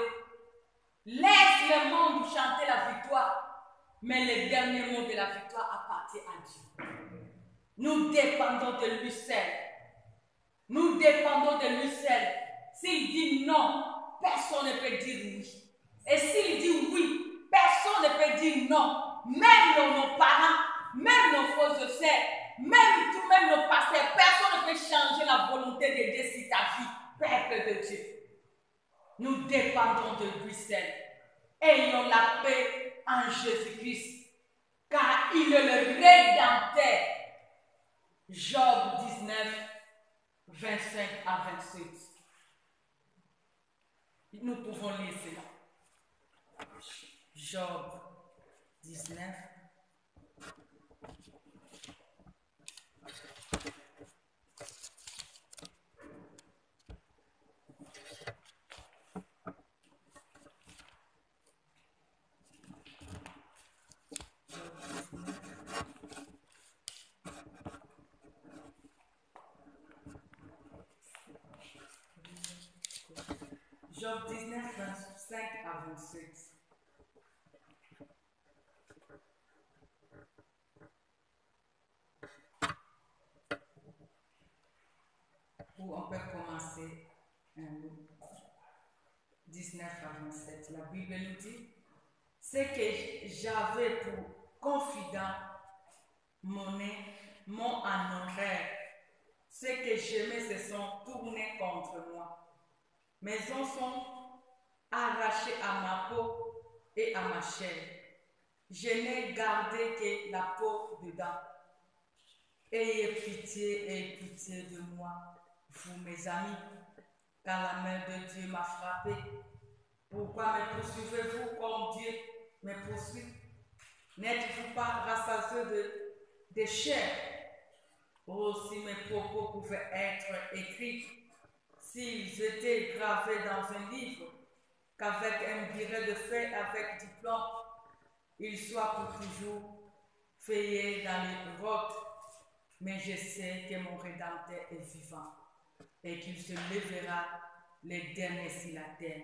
Laisse le monde chanter la victoire. Mais le dernier mot de la victoire appartient à Dieu. Nous dépendons de lui seul. Nous dépendons de lui seul. S'il dit non, personne ne peut dire oui. Et s'il dit oui, personne ne peut dire non. Même nos parents, même nos frères et sœurs, même nos pasteurs, personne ne peut changer la volonté de Dieu sur ta vie, peuple de Dieu. Nous dépendons de lui seul. Ayons la paix en Jésus-Christ, car il est le Rédempteur. Job 19, 25 à 27. Nous pouvons lire cela. Job 19. Job 19, 25 à 27. Ou on peut commencer 19 à 27. La Bible nous dit, ce que j'avais pour confident m'ont en horreur. Ce que j'aimais se sont tournés contre moi. Mes os sont arrachés à ma peau et à ma chair. Je n'ai gardé que la peau dedans. Ayez pitié de moi, vous mes amis, car la main de Dieu m'a frappé. Pourquoi me poursuivez-vous comme Dieu me poursuit? N'êtes-vous pas rassasieux de chair? Aussi mes propos pouvaient être écrits s'ils étaient gravés dans un livre, qu'avec un biret de feuilles avec du plomb, ils soient pour toujours feuillés dans les grottes. Mais je sais que mon Rédempteur est vivant et qu'il se lèvera les derniers sur la terre.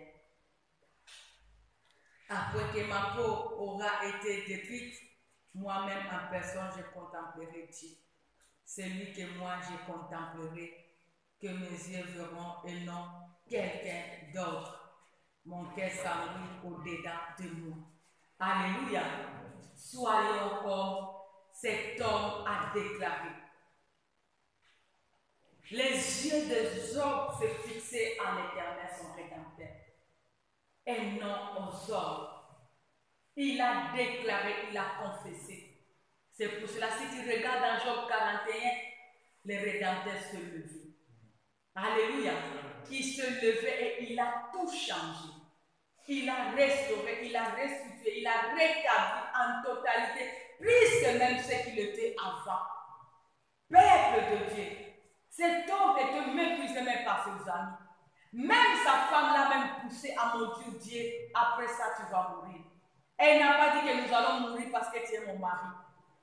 Après que ma peau aura été détruite, moi-même en personne je contemplerai Dieu. C'est lui que moi je contemplerai, que mes yeux verront et non quelqu'un d'autre. Mon cœur s'ennuie au-dedans de moi. Alléluia. Soyons comme cet homme a déclaré. Les yeux de Job se fixaient en l'Éternel, son Rédempteur, et non aux hommes. Il a déclaré, il a confessé. C'est pour cela, si tu regardes dans Job 41, le Rédempteur se levait. Alléluia. Il se levait et il a tout changé. Il a restauré, il a restitué, il a rétabli en totalité, plus que même ce qu'il était avant. Peuple de Dieu, cet homme était méprisé même par ses amis. Même sa femme l'a même poussé à maudire Dieu. Après ça, tu vas mourir. Elle n'a pas dit que nous allons mourir parce que tu es mon mari.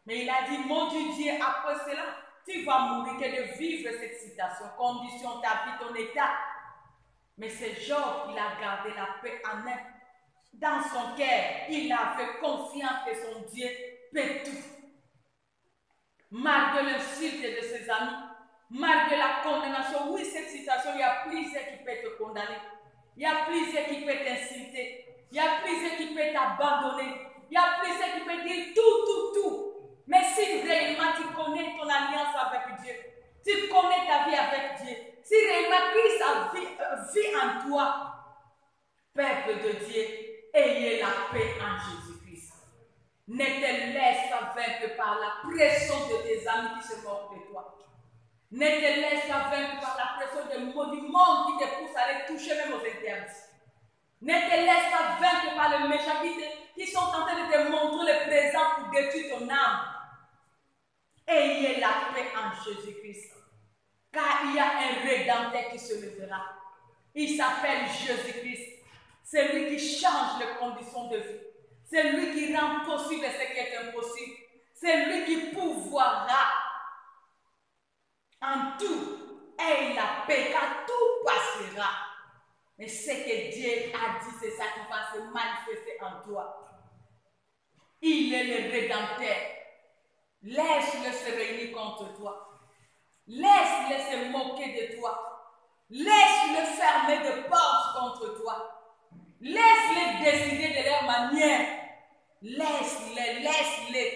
Mais il a dit, maudit Dieu, après cela, tu vas mourir, que de vivre cette situation, condition, ta vie, ton état. Mais ce Job, il a gardé la paix en main. Dans son cœur, il a fait confiance que son Dieu peut tout. Malgré l'insulte de ses amis, malgré la condamnation. Oui, cette situation, il y a plusieurs qui peuvent te condamner. Il y a plusieurs qui peuvent t'insulter. Il y a plusieurs qui peuvent t'abandonner. Il y a plusieurs qui peuvent dire tout. Mais si réellement tu connais ton alliance avec Dieu, tu connais ta vie avec Dieu, si réellement Christ vit en toi, peuple de Dieu, ayez la paix en Jésus-Christ. Ne te laisse pas vaincre par la pression de tes amis qui se moquent de toi. Ne te laisse pas vaincre par la pression du monde qui te pousse à aller toucher même aux interdits. Ne te laisse pas vaincre par les méchants qui sont en train de te montrer le présent pour détruire ton âme. Ayez la paix en Jésus-Christ. Car il y a un rédempteur qui se lèvera. Il s'appelle Jésus-Christ. C'est lui qui change les conditions de vie. C'est lui qui rend possible ce qui est impossible. C'est lui qui pourvoira en tout. Et la paix, car tout passera. Mais ce que Dieu a dit, c'est ça qui va se manifester en toi. Il est le rédempteur. Laisse-le se réunir contre toi. Laisse-le se moquer de toi. Laisse-le fermer de portes contre toi. Laisse-les décider de leur manière. Laisse-les.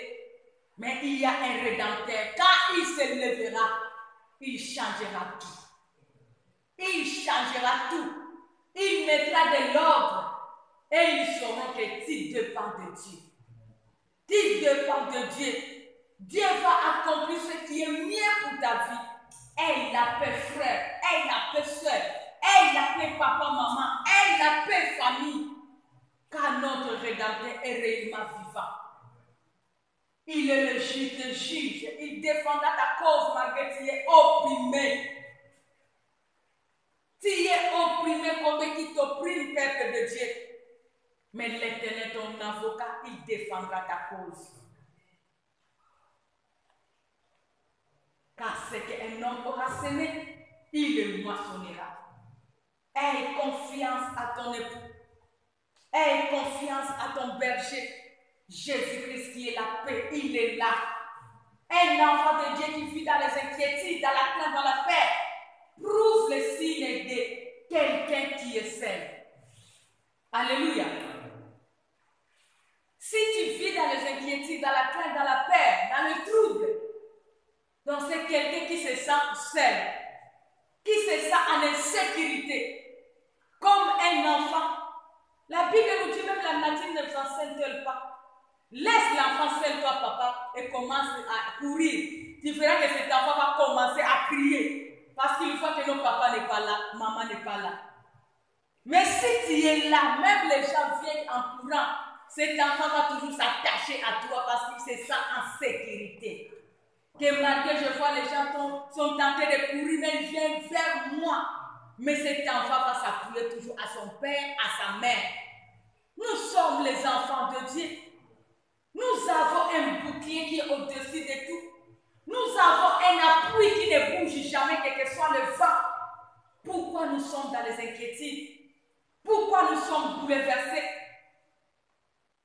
Mais il y a un rédempteur. Quand il se lèvera, il changera tout. Il changera tout. Il mettra de l'ordre. Et ils sauront que tu dépends de Dieu. Tu dépends de Dieu. Dieu va accomplir ce qui est mieux pour ta vie. Aie la paix frère, aie la paix soeur, aie la paix papa, maman, aie la paix famille. Car notre Rédempteur est réellement vivant. Il est le juge, il défendra ta cause malgré que tu es opprimé. Tu es opprimé comme qui t'opprime, peuple de Dieu. Mais l'Éternel, ton avocat, il défendra ta cause. Car ce qu'un homme aura semé, il le moissonnera. Aie confiance à ton époux. Aie confiance à ton berger. Jésus-Christ qui est la paix, il est là. Un enfant de Dieu qui vit dans les inquiétudes, dans la crainte, dans la paix, prouve le signe de quelqu'un qui est seul. Alléluia. Si tu vis dans les inquiétudes, dans la crainte, dans la paix, dans le trouble, donc c'est quelqu'un qui se sent seul, qui se sent en insécurité, comme un enfant. La Bible nous dit, même la nature ne vous enseigne pas. Laisse l'enfant seul, toi papa, et commence à courir. Tu verras que cet enfant va commencer à crier. Parce qu'il faut que notre papa n'est pas là, maman n'est pas là. Mais si tu es là, même les gens viennent en courant, cet enfant va toujours s'attacher à toi parce qu'il se sent en sécurité. Que malgré je vois les gens sont tentés de courir, mais ils viennent vers moi. Mais cet enfant va s'appuyer toujours à son père, à sa mère. Nous sommes les enfants de Dieu. Nous avons un bouclier qui est au-dessus de tout. Nous avons un appui qui ne bouge jamais, quel que soit le vent. Pourquoi nous sommes dans les inquiétudes? Pourquoi nous sommes bouleversés?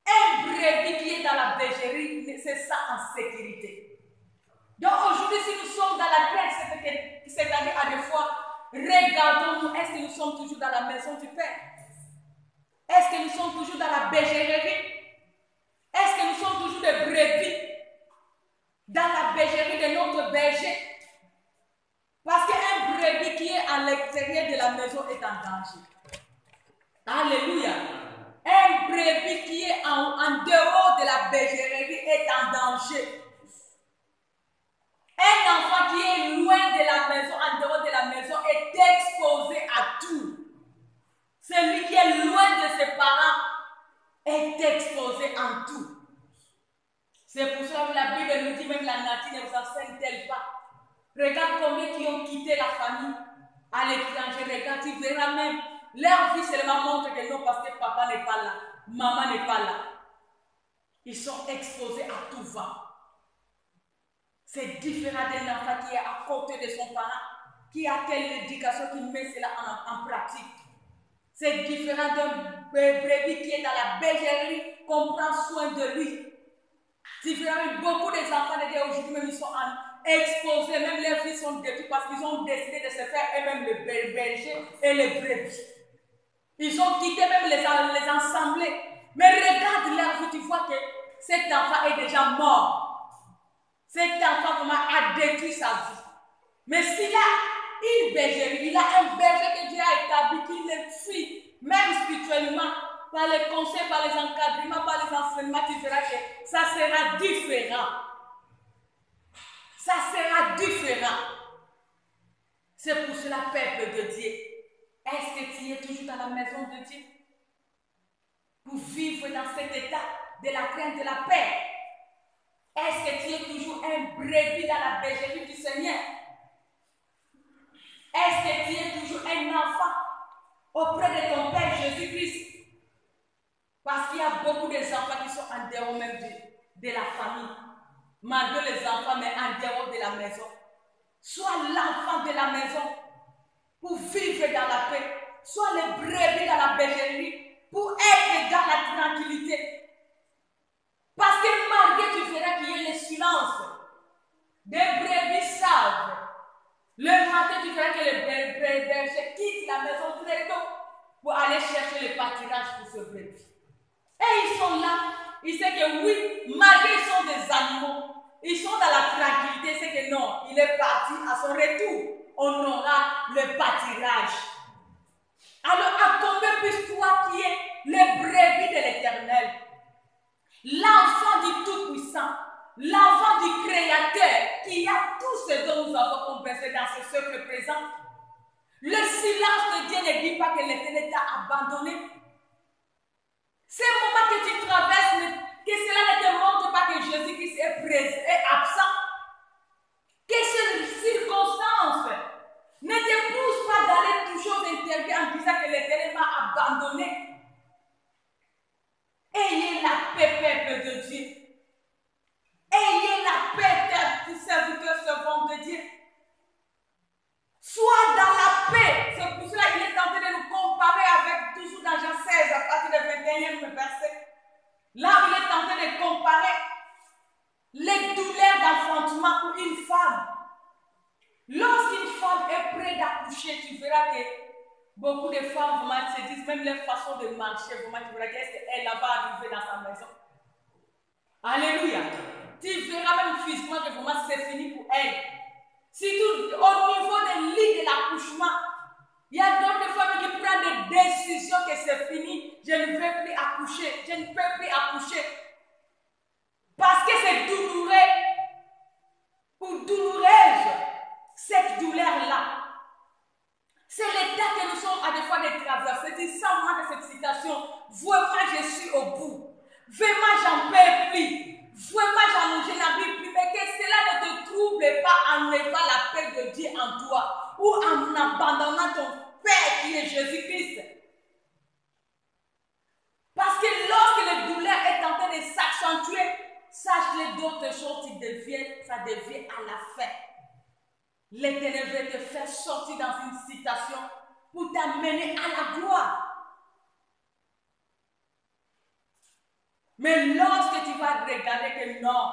Un brebis qui est dans la bergerie, c'est ça en sécurité. Donc aujourd'hui, si nous sommes dans la crainte, c'est-à-dire à des fois, regardons-nous, est-ce que nous sommes toujours dans la maison du Père? Est-ce que nous sommes toujours dans la bergerie? Est-ce que nous sommes toujours des brebis dans la bergerie de notre berger? Parce qu'un brebis qui est à l'extérieur de la maison est en danger. Alléluia. Un brebis qui est en dehors de la bergerie est en danger. Un enfant qui est loin de la maison, en dehors de la maison, est exposé à tout. Celui qui est loin de ses parents est exposé en tout. C'est pour cela que la Bible nous dit, même la nature ne vous enseigne-t-elle pas. Regarde combien qui ont quitté la famille à l'étranger. Regarde, tu verras même, leur vie seulement montre que non, parce que papa n'est pas là, maman n'est pas là. Ils sont exposés à tout vent. C'est différent d'un enfant qui est à côté de son parent, qui a telle éducation, qui met cela en pratique. C'est différent d'un brebis qui est dans la bergerie, qu'on prend soin de lui. Différent, beaucoup des enfants de Dieu aujourd'hui, même ils sont exposés, même leurs vies sont détruites parce qu'ils ont décidé de se faire eux-mêmes les bergers et les brebis. Ils ont quitté même les assemblées. Mais regarde leur vie, tu vois que cet enfant est déjà mort. Cet enfant vraiment a détruit sa vie. Mais s'il a une bergerie, il a un berger que Dieu a établi, qui le suit, même spirituellement, par les conseils, par les encadrements, par les enseignements, tu verras que ça sera différent. Ça sera différent. C'est pour cela, peuple de Dieu. Est-ce que tu es toujours dans la maison de Dieu? Pour vivre dans cet état de la crainte, de la paix. Est-ce que tu es toujours un brebis dans la bergerie du Seigneur? Est-ce que tu es toujours un enfant auprès de ton Père Jésus-Christ? Parce qu'il y a beaucoup d'enfants qui sont en dehors même de la famille. Malgré les enfants, mais en dehors de la maison. Sois l'enfant de la maison pour vivre dans la paix. Sois le brebis dans la bergerie pour être dans la tranquillité. Parce que malgré tu verras qu'il y a le silence, des brebis savent. Le matin, tu verras que les bergers quittent la maison très tôt pour aller chercher le pâturage pour ce brebis. Et ils sont là. Ils savent que oui, malgré qu'ils sont des animaux, ils sont dans la tranquillité. C'est que non, il est parti à son retour. On aura le pâturage. Alors, à combien plus toi qui es le brebis de l'Éternel, l'enfant du Tout-Puissant, l'enfant du Créateur, qui a tout ce dont nous avons conversé dans ce cercle présent. Le silence de Dieu ne dit pas que l'Éternel t'a abandonné. Ces moments que tu traverses, que cela ne te montre pas que Jésus-Christ est absent. Que ces circonstances ne te poussent pas d'aller toujours aux intérieurs en disant que l'Éternel m'a abandonné. Ayez la paix, peuple de Dieu. Ayez la paix, serviteurs, servants de Dieu. Sois dans la paix. C'est pour cela qu'il est tenté de nous comparer avec, toujours dans Jean 16, à partir du 21e verset. Là où il est tenté de comparer les douleurs d'enfantement pour une femme. Lorsqu'une femme est prête d'accoucher, tu verras que beaucoup de femmes se disent, même leur façon de marcher, tu verras qu'elle va arriver dans sa maison. Alléluia. Tu verras même physiquement que vraiment c'est fini pour elle. Surtout au niveau des lits de l'accouchement, il y a d'autres femmes qui prennent des décisions que c'est fini. Je ne veux plus accoucher. Je ne peux plus accoucher. Parce que c'est douloureux ou douloureuse, cette douleur-là. C'est l'état que nous sommes à des fois de traverser. Tu sens vraiment que cette situation, vraiment je suis au bout. Vraiment j'en peux plus. Vraiment je n'arrive plus. Mais que cela ne te trouble pas en levant la paix de Dieu en toi. Ou en abandonnant ton Père qui est Jésus-Christ. Parce que lorsque la douleur est en train de s'accentuer, sache-le d'autres choses, ça devient à la fin. L'Éternel veut te faire sortir dans une situation pour t'amener à la gloire. Mais lorsque tu vas regarder que non,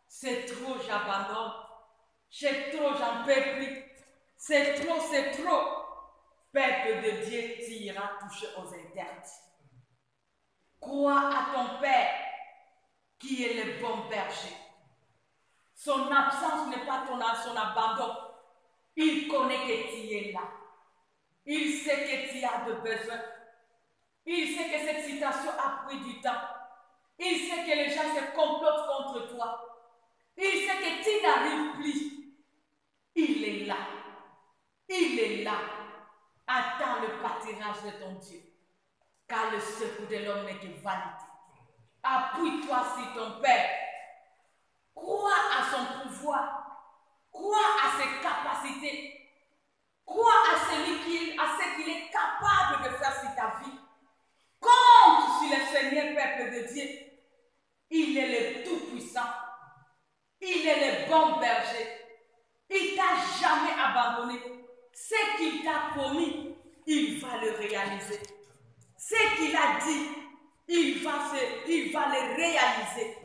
c'est trop, j'abandonne. C'est trop, j'en peux plus. C'est trop, peuple de Dieu, tu iras toucher aux interdits. Crois à ton Père qui est le bon berger. Son absence n'est pas son abandon. Il connaît que tu es là. Il sait que tu as de besoin. Il sait que cette situation a pris du temps. Il sait que les gens se complotent contre toi. Il sait que tu n'arrives plus. Il est là. Il est là. Attends le pâturage de ton Dieu. Car le secours de l'homme n'est que vanité. Appuie-toi sur ton Père. Crois à son pouvoir. Crois à ses capacités. Crois à ce qu'il est capable de faire sur ta vie. Compte sur le Seigneur, peuple de Dieu. Il est le Tout-Puissant. Il est le bon berger. Il ne t'a jamais abandonné. Ce qu'il t'a promis, il va le réaliser. Ce qu'il a dit, il va le réaliser.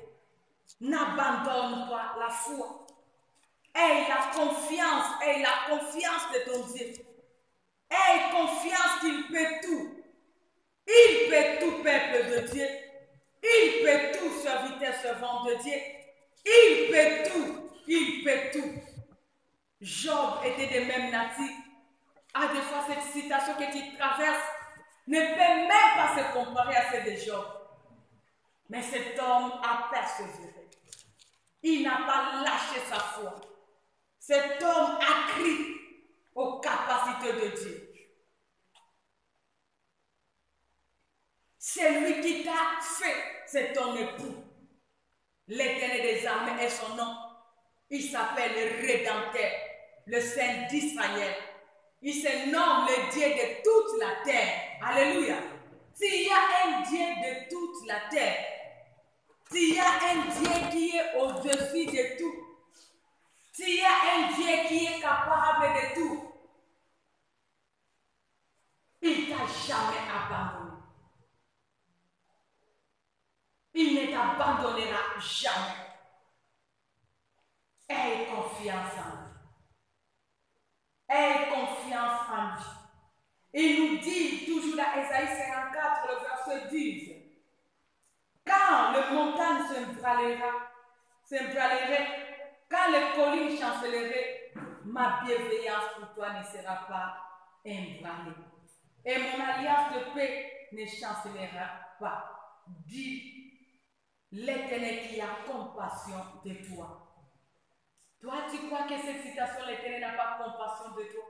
N'abandonne pas la foi. Aie la confiance de ton Dieu. Aie confiance qu'il peut tout. Il peut tout, peuple de Dieu. Il peut tout, serviteur, servant de Dieu. Il peut tout. Il peut tout. Job était de même nature. À des fois, cette situation que tu traverses ne peut même pas se comparer à celle de Job. Mais cet homme a persévéré. Il n'a pas lâché sa foi. Cet homme a cru aux capacités de Dieu. C'est lui qui t'a fait, c'est ton époux. L'Éternel des armées est son nom. Il s'appelle le Rédempteur, le Saint d'Israël. Il se nomme le Dieu de toute la terre. Alléluia. S'il y a un Dieu de toute la terre, s'il y a un Dieu qui est au-dessus de tout, s'il y a un Dieu qui est capable de tout, il ne t'a jamais abandonné. Il ne t'abandonnera jamais. Aie confiance en lui. Aie confiance en lui. Il nous dit toujours dans Ésaïe 54, le verset 10, quand le montagne s'embralerait, quand les collines chanceleraient, ma bienveillance pour toi ne sera pas ébranlée. Et mon alliance de paix ne chancelera pas. Dit l'Éternel qui a compassion de toi. Toi, tu crois que cette situation, l'Éternel n'a pas compassion de toi?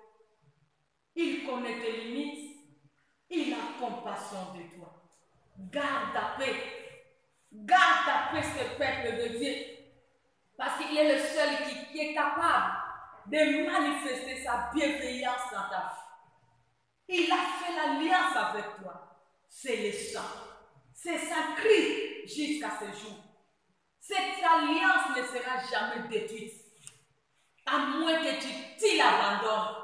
Il connaît tes limites. Il a compassion de toi. Garde ta paix. Garde ta paix, ce peuple de Dieu. Parce qu'il est le seul qui est capable de manifester sa bienveillance dans ta vie. Il a fait l'alliance avec toi. C'est le sang. C'est sacré jusqu'à ce jour. Cette alliance ne sera jamais détruite. À moins que tu l'abandonnes.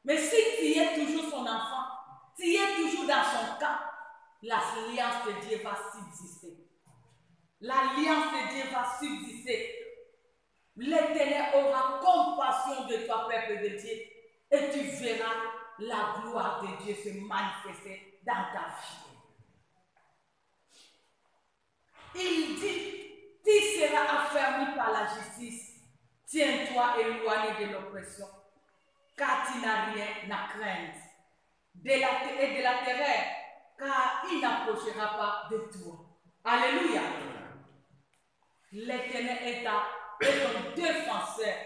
Mais si tu es toujours son enfant, tu es toujours dans son camp, l'alliance de Dieu va subsister. L'alliance de Dieu va subsister. L'Éternel aura compassion de toi, peuple de Dieu, et tu verras la gloire de Dieu se manifester dans ta vie. Il dit, tu seras affermi par la justice. Tiens-toi éloigné de l'oppression, car tu n'as rien à craindre. Et de la terreur, car il n'approchera pas de toi. Alléluia. L'Éternel est ton défenseur.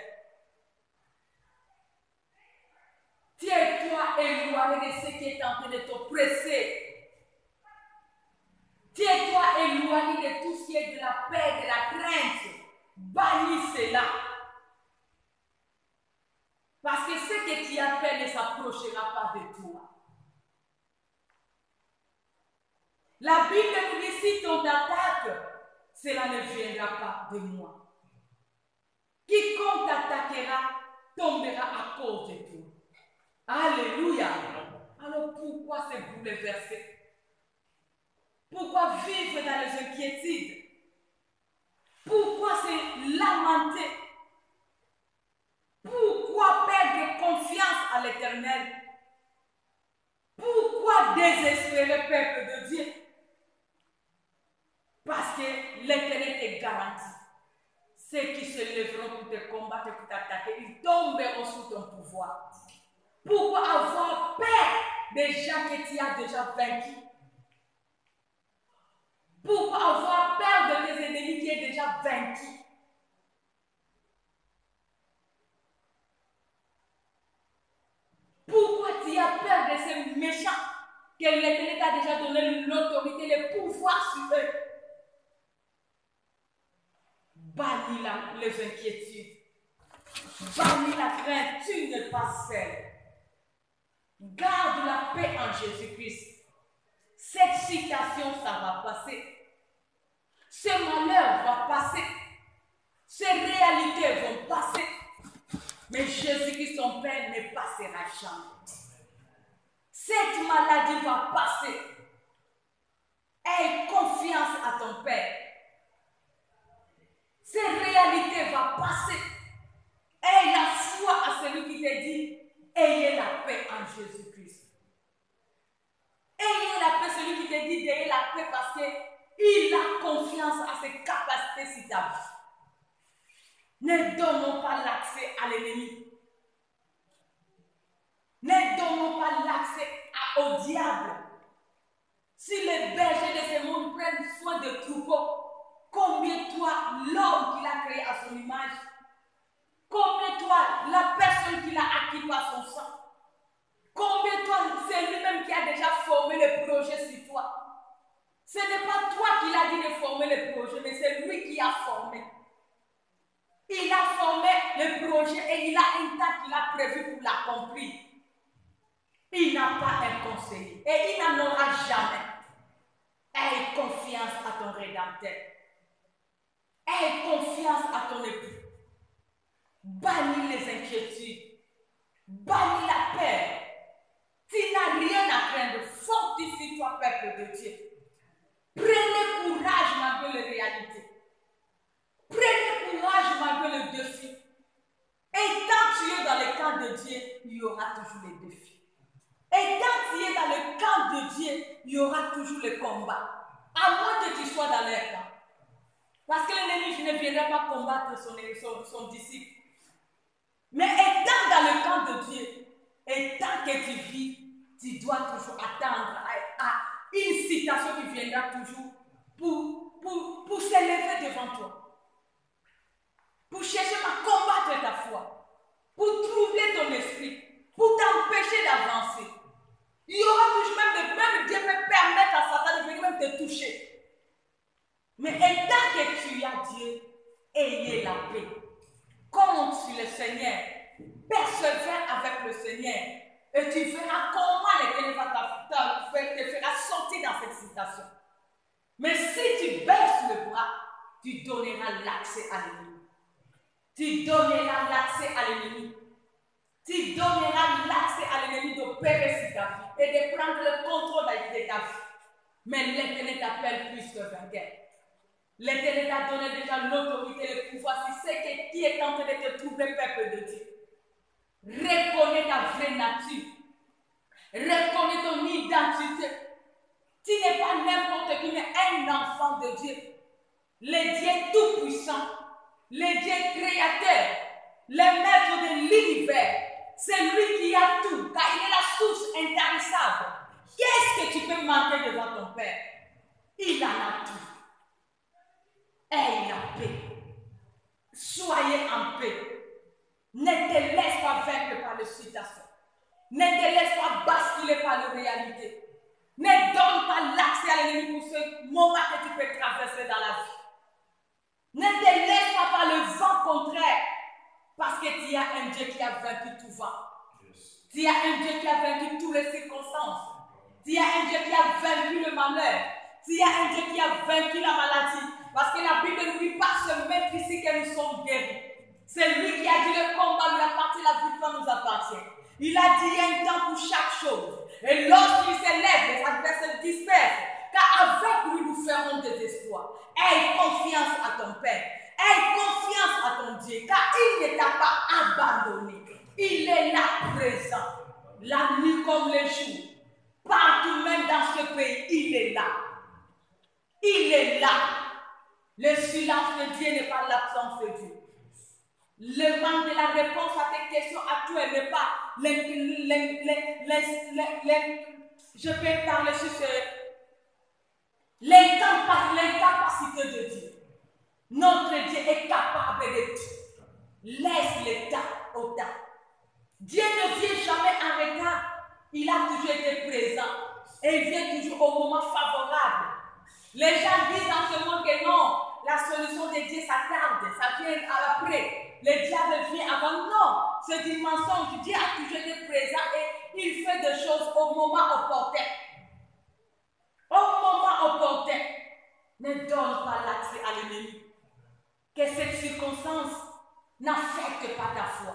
Tiens-toi éloigné de ce qui est tenté de t'oppresser. Tiens-toi éloigné de tout ce qui est de la paix, de la crainte. Bannis cela. Parce que ce que tu as peur ne s'approchera pas de toi. La Bible nous dit, si ton attaque, cela ne viendra pas de moi. Quiconque t'attaquera tombera à cause de toi. Alléluia. Alors pourquoi se bouleverser? Pourquoi vivre dans les inquiétudes? Pourquoi se lamenter? Pourquoi perdre confiance à l'Éternel? Pourquoi désespérer, peuple de Dieu? Parce que l'Éternel est garanti. Ceux qui se lèveront pour te combattre et pour t'attaquer, ils tomberont sous ton pouvoir. Pourquoi avoir peur des gens que tu as déjà vaincus? Pourquoi avoir peur de tes ennemis qui est déjà vaincus? Pourquoi tu as peur de ces méchants que l'Éternel t'a déjà donné l'autorité, le pouvoir sur eux? Bannis les inquiétudes. Bannis la crainte, tu n'es pas seul. Garde la paix en Jésus-Christ. Cette situation, ça va passer. Ce malheur va passer. Ces réalités vont passer. Mais Jésus-Christ, son Père, ne passera jamais. Cette maladie va passer. Aie confiance à ton Père. Ces réalités vont passer. confiance à ses capacités sur ta vie. Ne donnons pas l'accès à l'ennemi. Ne donnons pas l'accès au diable. Si les bergers de ce monde prennent soin de troupeaux, combien toi, l'homme qu'il a créé à son image, combien toi, la personne qu'il a acquis par son sang, combien toi, c'est lui-même qui a déjà formé le projet sur toi. Ce n'est pas toi qui l'a dit de former le projet, mais c'est lui qui a formé. Il a formé le projet et il a un temps qu'il a prévu pour l'accomplir. Il n'a pas un conseiller et il n'en aura jamais. Aie confiance à ton Rédempteur. Aie confiance à ton époux. Bannis les inquiétudes. Bannis la peur. Tu n'as rien à craindre. Fortifie-toi, peuple de Dieu. Prenez courage malgré les réalités. Prenez courage malgré le défi. Et tant que tu es dans le camp de Dieu, il y aura toujours les défis. Et quand tu es dans le camp de Dieu, il y aura toujours le combat. À moins que tu sois dans leur camp. Parce que l'ennemi ne viendra pas combattre son disciple. Mais étant dans le camp de Dieu, et tant que tu vis, tu dois toujours attendre à une citation qui viendra toujours pour s'élever devant toi. Pour chercher à combattre ta foi. Pour troubler ton esprit. Pour t'empêcher d'avancer. Il y aura toujours même Dieu peut permettre à Satan de venir même te toucher. Mais étant que tu as Dieu, ayez la paix. Compte sur le Seigneur. Persévère avec le Seigneur. Et tu verras comment l'Éternel va te faire sortir dans cette situation. Mais si tu baisses le bras, tu donneras l'accès à l'ennemi. Tu donneras l'accès à l'ennemi. Tu donneras l'accès à l'ennemi d'opérer sur ta vie et de prendre le contrôle de ta vie. Mais l'Éternel t'appelle plus que vainqueur. L'Éternel t'a donné déjà l'autorité et le pouvoir sur ce qui est en train de te trouver, peuple de Dieu. Reconnais ta vraie nature. Reconnais ton identité. Tu n'es pas n'importe qui, mais un enfant de Dieu. Le Dieu tout-puissant, le Dieu créateur, le maître de l'univers. C'est lui qui a tout, car il est la source intarissable. Qu'est-ce que tu peux manquer devant ton Père? Il en a tout. Aie la paix. Soyez en paix. Ne te laisse pas vaincre par les situations. Ne te laisse pas basculer par les réalités. Ne donne pas l'accès à l'ennemi pour ce moment que tu peux traverser dans la vie. Ne te laisse pas par le vent contraire. Parce que tu as un Dieu qui a vaincu tout vent. Tu as un Dieu qui a vaincu toutes les circonstances. Tu as un Dieu qui a vaincu le malheur. Tu as un Dieu qui a vaincu la maladie. Parce que la Bible nous dit par ce maître ici que nous sommes guéris. C'est lui qui a dit le combat lui appartient, la victoire nous appartient. Il a dit il y a un temps pour chaque chose. Et lorsqu'il s'élève, les adversaires dispersent. Car avec lui nous ferons des espoirs. Aie confiance à ton Père. Aie confiance à ton Dieu, car il ne t'a pas abandonné. Il est là présent, la nuit comme le jour. Partout, même dans ce pays, il est là. Il est là. Le silence de Dieu n'est pas l'absence de Dieu. Le manque de la réponse à tes questions à toi n'est pas je peux parler sur l'incapacité de Dieu. Notre Dieu est capable de tout. Laisse le temps au temps. Dieu ne vient jamais en retard. Il a toujours été présent. Et il vient toujours au moment favorable. Les gens disent dans ce monde que non, la solution de Dieu, ça tarde, ça vient après. Le diable vient avant. Non, c'est du mensonge. Dieu a toujours été présent et il fait des choses au moment opportun. Au moment opportun. Ne donne pas l'accès à l'ennemi. Que cette circonstance n'affecte pas ta foi.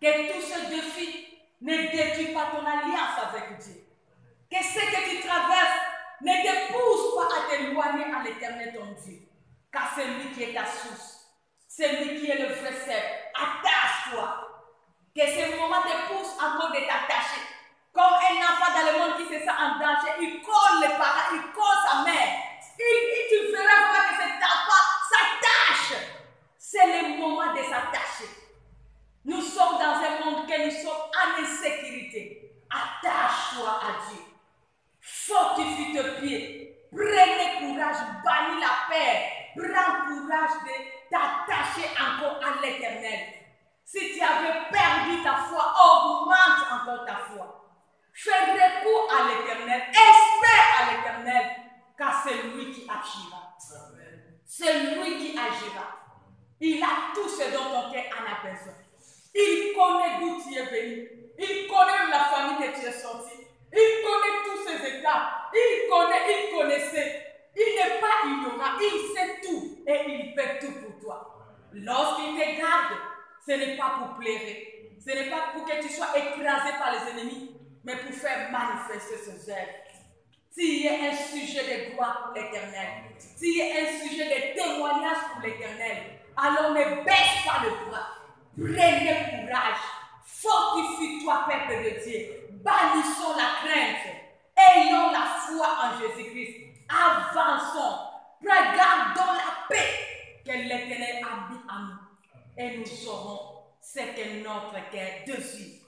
Que tout ce défi ne détruit pas ton alliance avec Dieu. Que ce que tu traverses ne te pousse pas à t'éloigner à l'Éternel ton Dieu. Car c'est lui qui est ta source. C'est lui qui est le vrai cerf. Attache-toi. Que ce moment te pousse encore de t'attacher. Comme un enfant dans le monde qui se sent en danger, il colle les parents, il colle sa mère. Et tu verras vraiment que cet enfant s'attache. C'est le moment de s'attacher. Nous sommes dans un monde que nous sommes en insécurité. Attache-toi à Dieu. Fortifie tes pieds. Prenez courage, bannis la peur. Prends courage de t'attacher encore à l'Éternel. Si tu avais perdu ta foi, augmente encore ta foi. Fais recours à l'Éternel. Espère à l'Éternel, car c'est lui qui agira. C'est lui qui agira. Il a tout ce dont ton cœur en a besoin. Il connaît d'où tu es venu. Il connaît la famille que tu es sorti. Il connaît tous ses états. Il connaissait. Il n'est pas ignorant. Il sait tout. Et il fait tout pour toi. Lorsqu'il te garde, ce n'est pas pour plairer. Ce n'est pas pour que tu sois écrasé par les ennemis, mais pour faire manifester ses œuvres. S'il y a un sujet de gloire pour l'Éternel, s'il y a un sujet de témoignage pour l'Éternel, alors ne baisse pas le bras. Prenez courage. Fortifie-toi, peuple de Dieu. Bannissons la crainte. Ayons la foi en Jésus-Christ. Avançons. Regardons la paix que l'Éternel a mis en nous. Et nous saurons ce que notre cœur désire.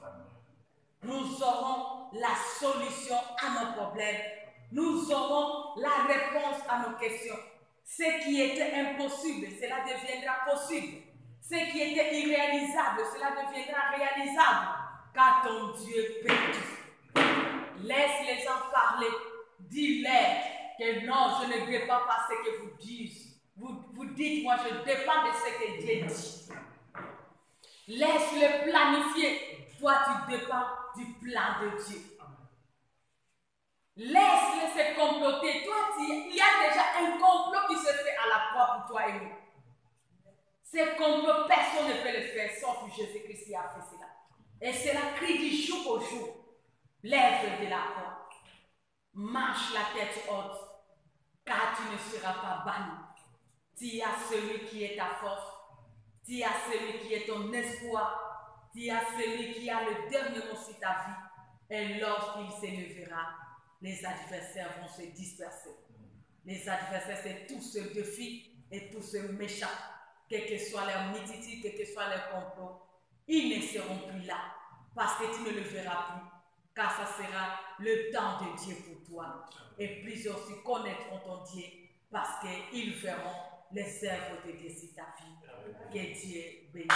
Nous aurons la solution à nos problèmes. Nous aurons la réponse à nos questions. Ce qui était impossible, cela deviendra possible. Ce qui était irréalisable, cela deviendra réalisable. Car ton Dieu peut tout. Laisse les gens parler. Dis-leur que non, je ne dépends pas ce que vous dites. Vous dites, moi je dépends de ce que Dieu dit. Laisse-le planifier. Toi, tu dépends du plan de Dieu. Laisse-le se comploter. Toi, il y a déjà un complot qui se fait à la croix pour toi et moi. Ce complot, personne ne peut le faire sauf Jésus-Christ qui a fait cela. Et c'est la cri du jour au jour. Lève de la croix. Marche la tête haute, car tu ne seras pas banni. Tu as celui qui est ta force. Tu as celui qui est ton espoir. Tu as celui qui a le dernier mot sur ta vie. Et lorsqu'il s'élèvera, les adversaires vont se disperser. Les adversaires, c'est tous ceux défis et tous ceux méchants. Quel que soit leur mititi, quel que soit leur complot, ils ne seront plus là. Parce que tu ne le verras plus. Car ça sera le temps de Dieu pour toi. Et plusieurs aussi connaîtront ton Dieu parce qu'ils verront les œuvres de Dieu sur ta vie. Que Dieu bénisse.